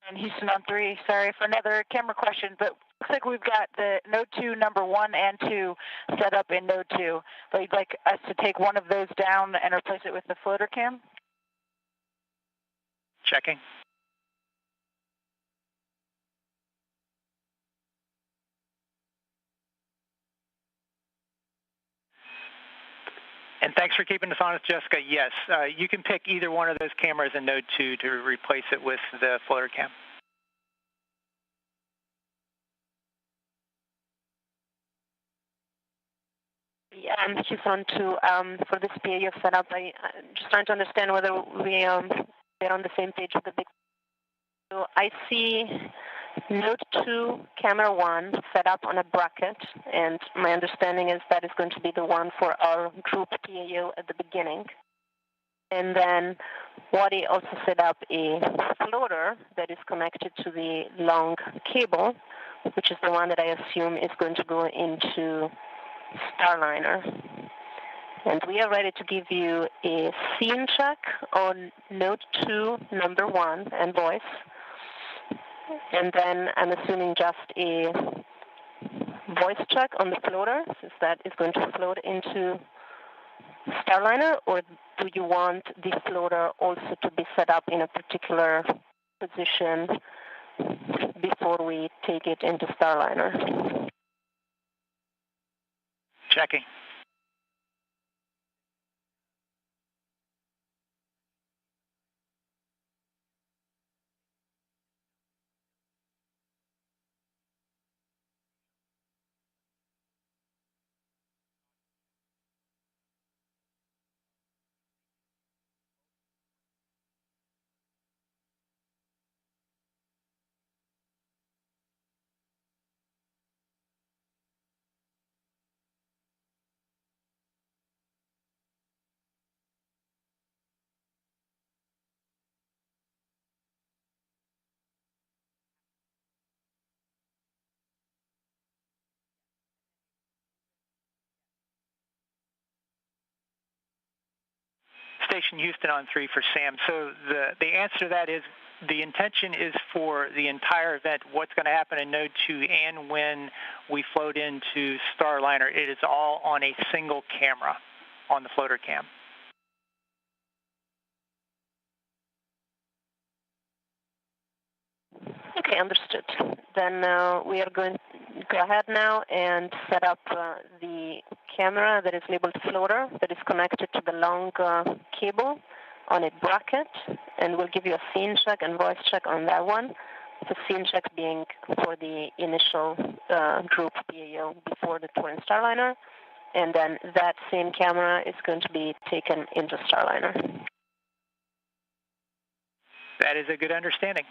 And Houston on 3, sorry for another camera question, but looks like we've got the Node 2 number 1 and 2 set up in Node 2. But you'd like us to take one of those down and replace it with the floater cam? Checking. And thanks for keeping us honest, Jessica. Yes, you can pick either one of those cameras in Node 2 to replace it with the floater cam. Yeah, I'm just on to for this PAO setup. I'm just trying to understand whether we are on the same page with the big. So I see Node 2 camera 1 set up on a bracket, and my understanding is that is going to be the one for our group PAO at the beginning. And then Wadi also set up a floater that is connected to the long cable, which is the one that I assume is going to go into Starliner. And we are ready to give you a scene check on Node 2 number 1 and voice. And then I'm assuming just a voice check on the floater, since that is going to float into Starliner, or do you want the floater also to be set up in a particular position before we take it into Starliner? Checking. Station Houston on 3 for Sam. So the answer to that is the intention is for the entire event, what's going to happen in Node 2 and when we float into Starliner. It is all on a single camera on the floater cam. Okay, understood. Then we are going to go ahead now and set up the camera that is labeled floater that is connected to the long cable on a bracket, and we'll give you a scene check and voice check on that one. The scene check being for the initial group PAO before the tour in Starliner, and then that same camera is going to be taken into Starliner. That is a good understanding.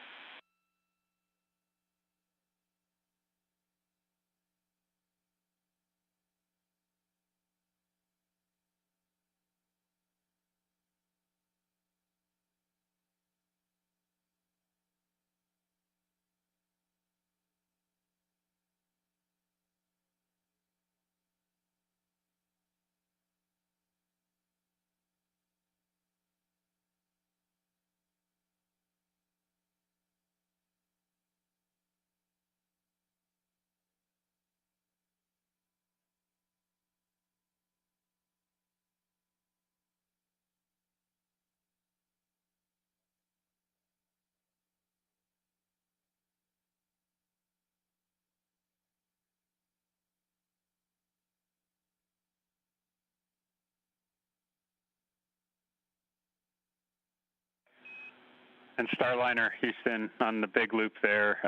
And Starliner Houston on the big loop there.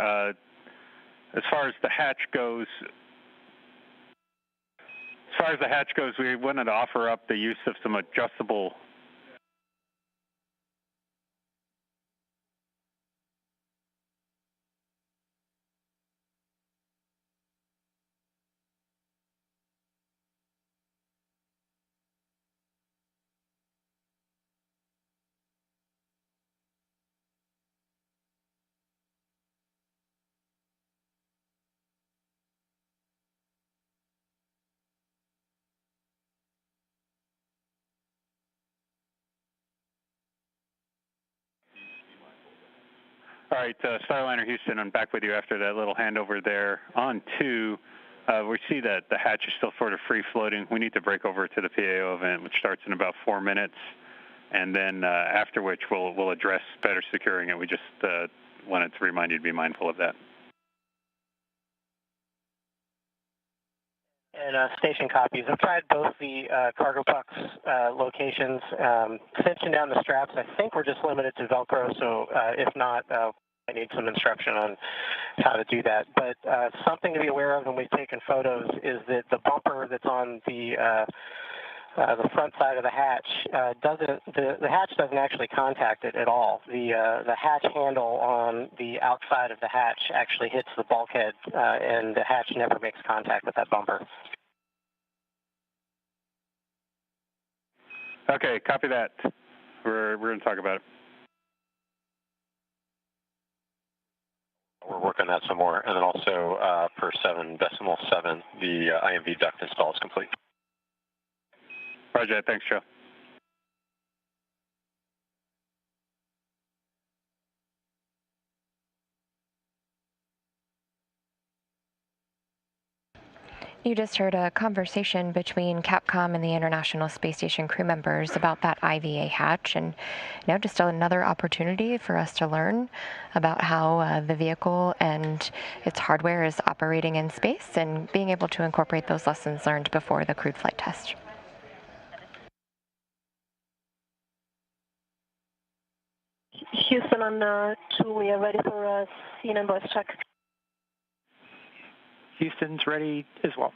As far as the hatch goes, we wanted to offer up the use of some adjustable. All right, Starliner Houston, I'm back with you after that little handover there. On 2, we see that the hatch is still sort of free floating. We need to break over to the PAO event, which starts in about 4 minutes, and then after which we'll address better securing it. We just wanted to remind you to be mindful of that. And station copies. I've tried both the cargo pucks locations. Cinching down the straps, I think we're just limited to Velcro, so if not, I need some instruction on how to do that. But something to be aware of when we've taken photos is that the bumper that's on the front side of the hatch the hatch doesn't actually contact it at all. The hatch handle on the outside of the hatch actually hits the bulkhead, and the hatch never makes contact with that bumper. Okay, copy that. We're going to talk about it. We're working on that some more, and then also per 7.7, the IMV duct install is complete. Roger, thanks, Joe. You just heard a conversation between Capcom and the International Space Station crew members about that IVA hatch, and just another opportunity for us to learn about how the vehicle and its hardware is operating in space and being able to incorporate those lessons learned before the crewed flight test. Houston on 2, we are ready for scene and voice check. Houston's ready as well.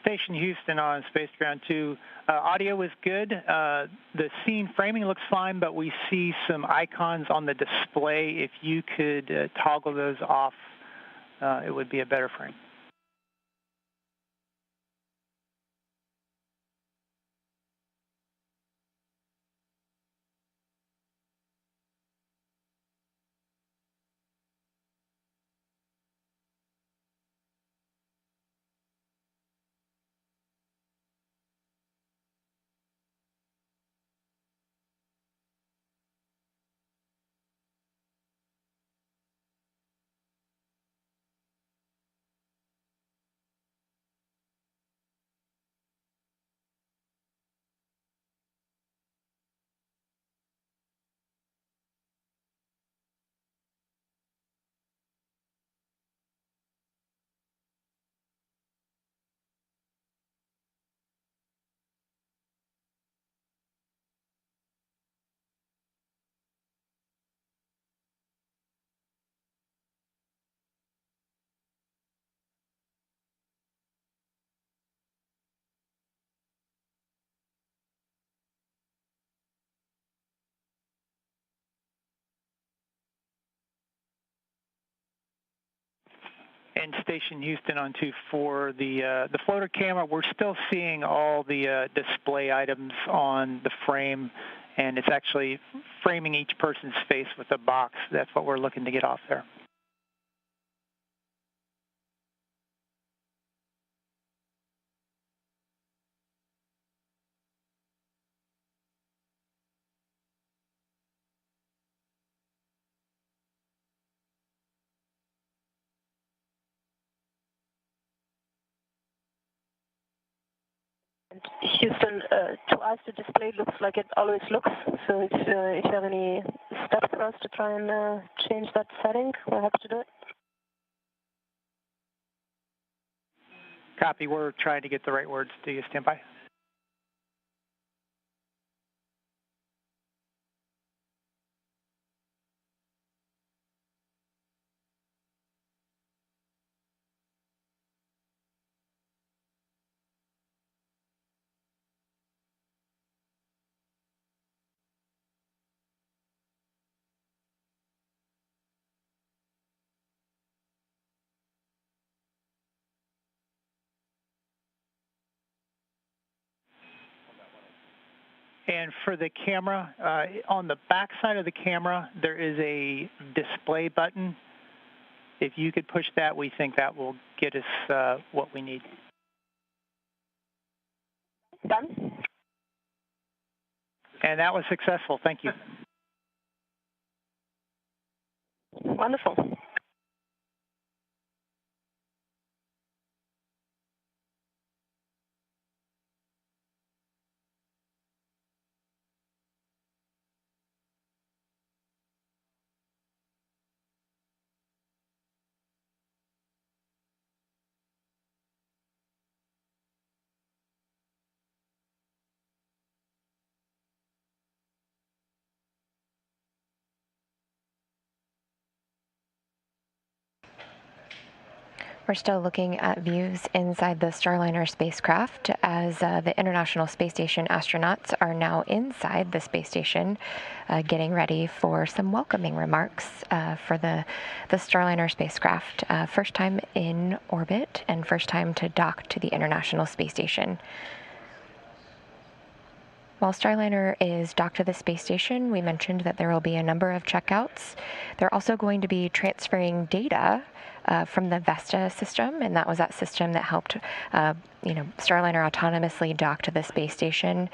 Station Houston on Space Ground 2. Audio is good. The scene framing looks fine, but we see some icons on the display. If you could toggle those off, it would be a better frame. And Station Houston on 2 for the floater camera, we're still seeing all the display items on the frame, and it's actually framing each person's face with a box. That's what we're looking to get off there. And Houston, to us the display looks like it always looks, so if you have any steps for us to try and change that setting, we're happy to do it. Copy, we're trying to get the right words. Do you stand by? And for the camera, on the back side of the camera, there is a display button. If you could push that, we think that will get us what we need. Done. And that was successful. Thank you. Wonderful. We're still looking at views inside the Starliner spacecraft as the International Space Station astronauts are now inside the space station getting ready for some welcoming remarks for the Starliner spacecraft. First time in orbit and first time to dock to the International Space Station. While Starliner is docked to the space station, we mentioned that there will be a number of checkouts. They're also going to be transferring data from the Vesta system, and that was that system that helped Starliner autonomously dock to the space station.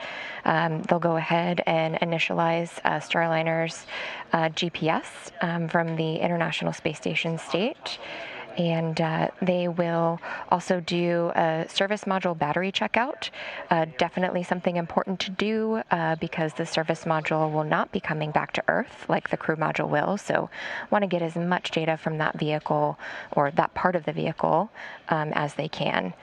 They'll go ahead and initialize Starliner's GPS from the International Space Station state. And they will also do a service module battery checkout. Definitely something important to do because the service module will not be coming back to Earth like the crew module will. So want to get as much data from that vehicle or that part of the vehicle as they can.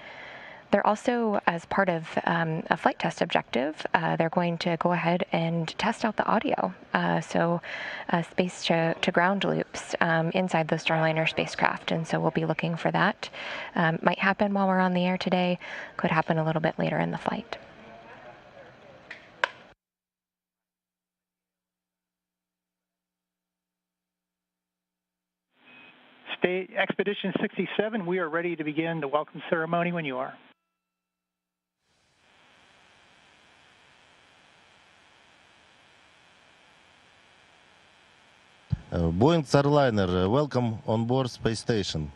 They're also, as part of a flight test objective, they're going to go ahead and test out the audio. So space to ground loops inside the Starliner spacecraft. And so we'll be looking for that. Might happen while we're on the air today, could happen a little bit later in the flight. Expedition 67, we are ready to begin the welcome ceremony when you are. Boeing Starliner, welcome on board space station.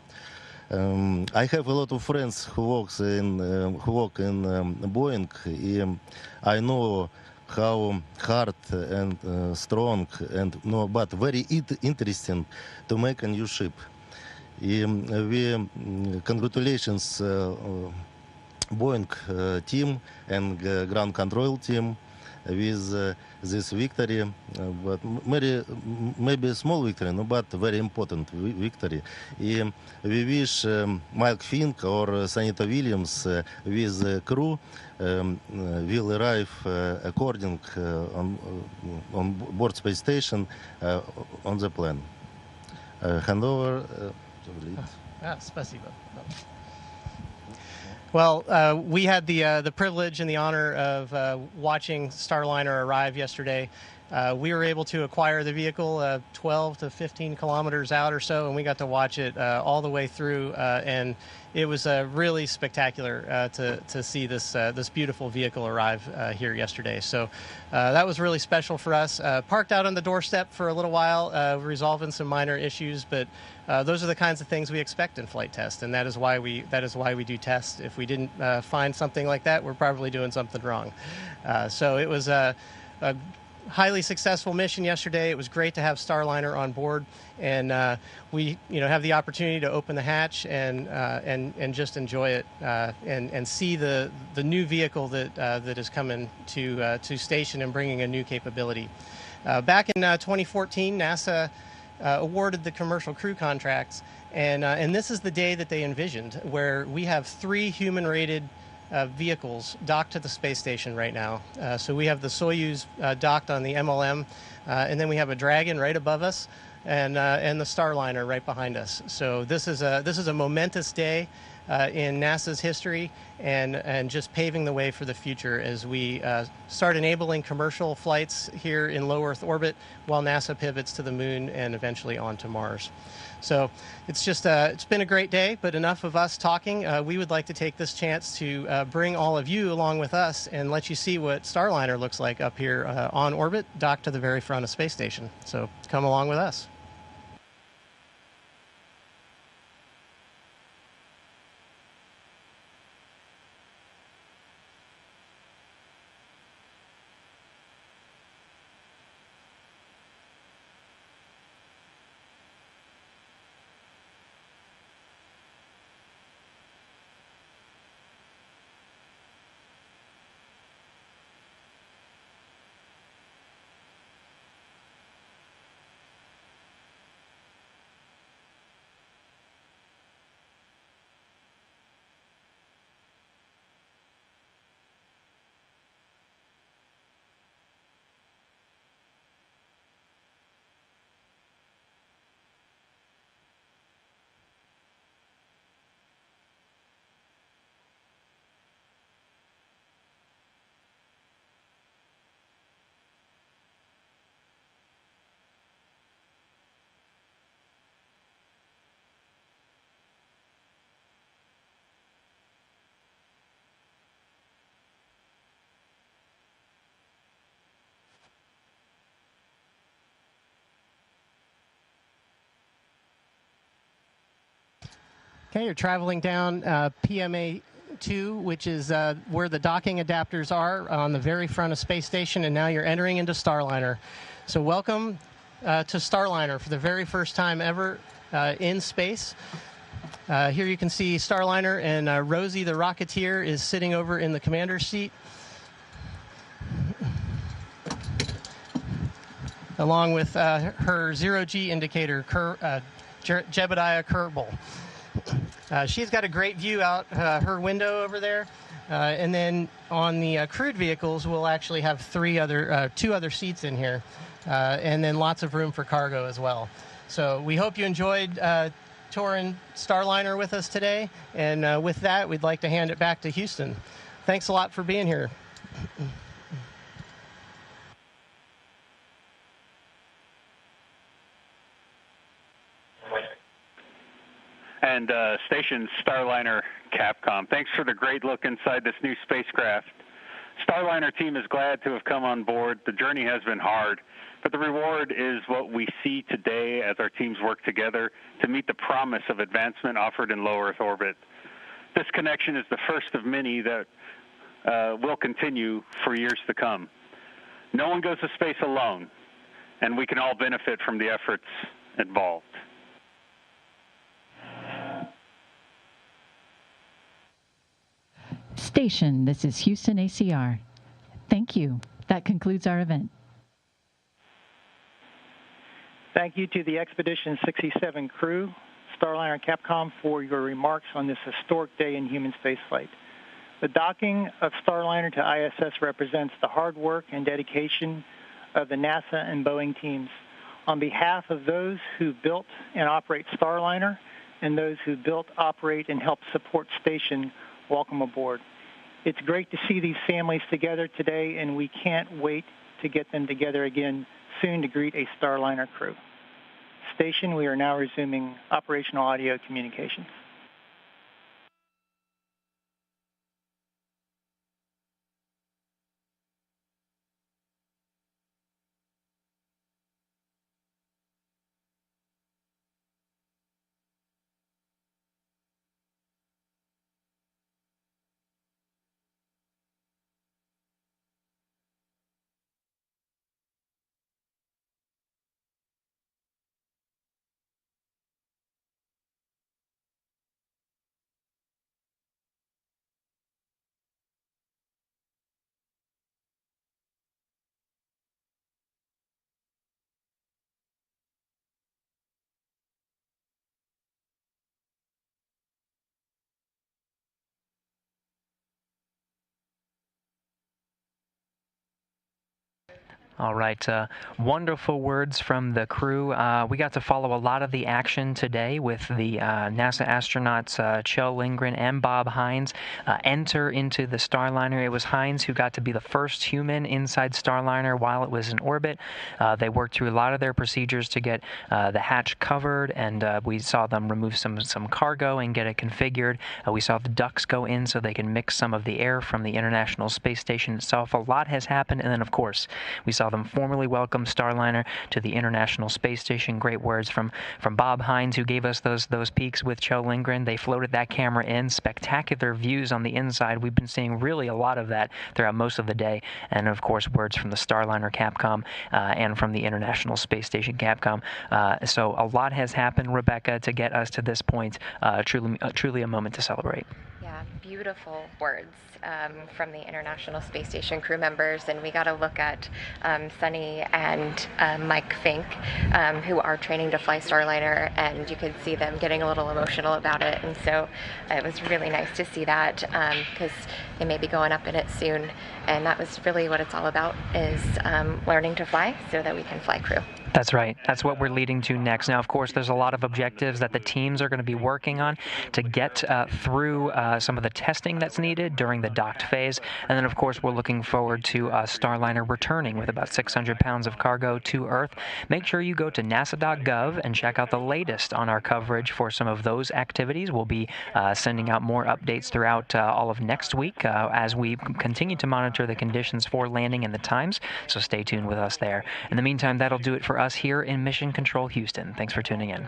I have a lot of friends who work in Boeing. I know how hard and strong and but very interesting to make a new ship. We congratulations Boeing team and ground control team with this victory, but maybe a small victory, no, but very important victory. We wish Mike Fink or Sanita Williams with crew will arrive according on board space station on the plan. Hand over to lead. Спасибо. Well, we had the privilege and the honor of watching Starliner arrive yesterday. We were able to acquire the vehicle 12 to 15 kilometers out or so, and we got to watch it all the way through, and it was really spectacular to see this beautiful vehicle arrive here yesterday. So that was really special for us. Parked out on the doorstep for a little while, resolving some minor issues, but those are the kinds of things we expect in flight test, and that is why we do tests. If we didn't find something like that, we're probably doing something wrong. So it was highly successful mission yesterday. It was great to have Starliner on board, and we have the opportunity to open the hatch and just enjoy it and see the new vehicle that is coming to station and bringing a new capability. Back in 2014, NASA awarded the commercial crew contracts, and this is the day that they envisioned, where we have 3 human-rated vehicles docked to the space station right now. So we have the Soyuz docked on the MLM, and then we have a Dragon right above us, and the Starliner right behind us. So this is a momentous day in NASA's history, and just paving the way for the future as we start enabling commercial flights here in low Earth orbit while NASA pivots to the moon and eventually on to Mars. So it's just it's been a great day, but enough of us talking. We would like to take this chance to bring all of you along with us and let you see what Starliner looks like up here on orbit, docked to the very front of space station. So come along with us. Okay, you're traveling down PMA 2, which is where the docking adapters are on the very front of space station, and now you're entering into Starliner. So welcome to Starliner for the very first time ever in space. Here you can see Starliner, and Rosie the Rocketeer is sitting over in the commander's seat, along with her zero-G indicator, Jebediah Kerbal. She's got a great view out her window over there, and then on the crewed vehicles, we'll actually have 2 other seats in here, and then lots of room for cargo as well. So we hope you enjoyed touring Starliner with us today, and with that, we'd like to hand it back to Houston. Thanks a lot for being here. And Station Starliner Capcom, thanks for the great look inside this new spacecraft. Starliner team is glad to have come on board. The journey has been hard, but the reward is what we see today as our teams work together to meet the promise of advancement offered in low Earth orbit. This connection is the first of many that will continue for years to come. No one goes to space alone, and we can all benefit from the efforts involved. Station, this is Houston ACR. Thank you. That concludes our event. Thank you to the Expedition 67 crew, Starliner Capcom, for your remarks on this historic day in human spaceflight. The docking of Starliner to ISS represents the hard work and dedication of the NASA and Boeing teams. On behalf of those who built and operate Starliner and those who built, operate, and help support Station, welcome aboard. It's great to see these families together today, and we can't wait to get them together again soon to greet a Starliner crew. Station, we are now resuming operational audio communications. All right. Wonderful words from the crew. We got to follow a lot of the action today with the NASA astronauts Kjell Lindgren and Bob Hines enter into the Starliner. It was Hines who got to be the first human inside Starliner while it was in orbit. They worked through a lot of their procedures to get the hatch covered, and we saw them remove some cargo and get it configured. We saw the ducts go in so they can mix some of the air from the International Space Station itself. A lot has happened, and then, of course, we saw them formally welcome Starliner to the International Space Station. Great words from Bob Hines, who gave us those peeks with Kjell Lindgren. They floated that camera in. Spectacular views on the inside. We've been seeing really a lot of that throughout most of the day. And, of course, words from the Starliner Capcom and from the International Space Station Capcom. So a lot has happened, Rebecca, to get us to this point. Truly a moment to celebrate. Yeah, beautiful words from the International Space Station crew members, and we got to look at Sunny and Mike Fink, who are training to fly Starliner, and you could see them getting a little emotional about it, and so it was really nice to see that because they may be going up in it soon, and that was really what it's all about, is learning to fly so that we can fly crew. That's right. That's what we're leading to next. Now, of course, there's a lot of objectives that the teams are going to be working on to get through some of the testing that's needed during the docked phase. And then, of course, we're looking forward to Starliner returning with about 600 pounds of cargo to Earth. Make sure you go to nasa.gov and check out the latest on our coverage for some of those activities. We'll be sending out more updates throughout all of next week as we continue to monitor the conditions for landing and the times. So stay tuned with us there. In the meantime, that'll do it for us here in Mission Control Houston. Thanks for tuning in.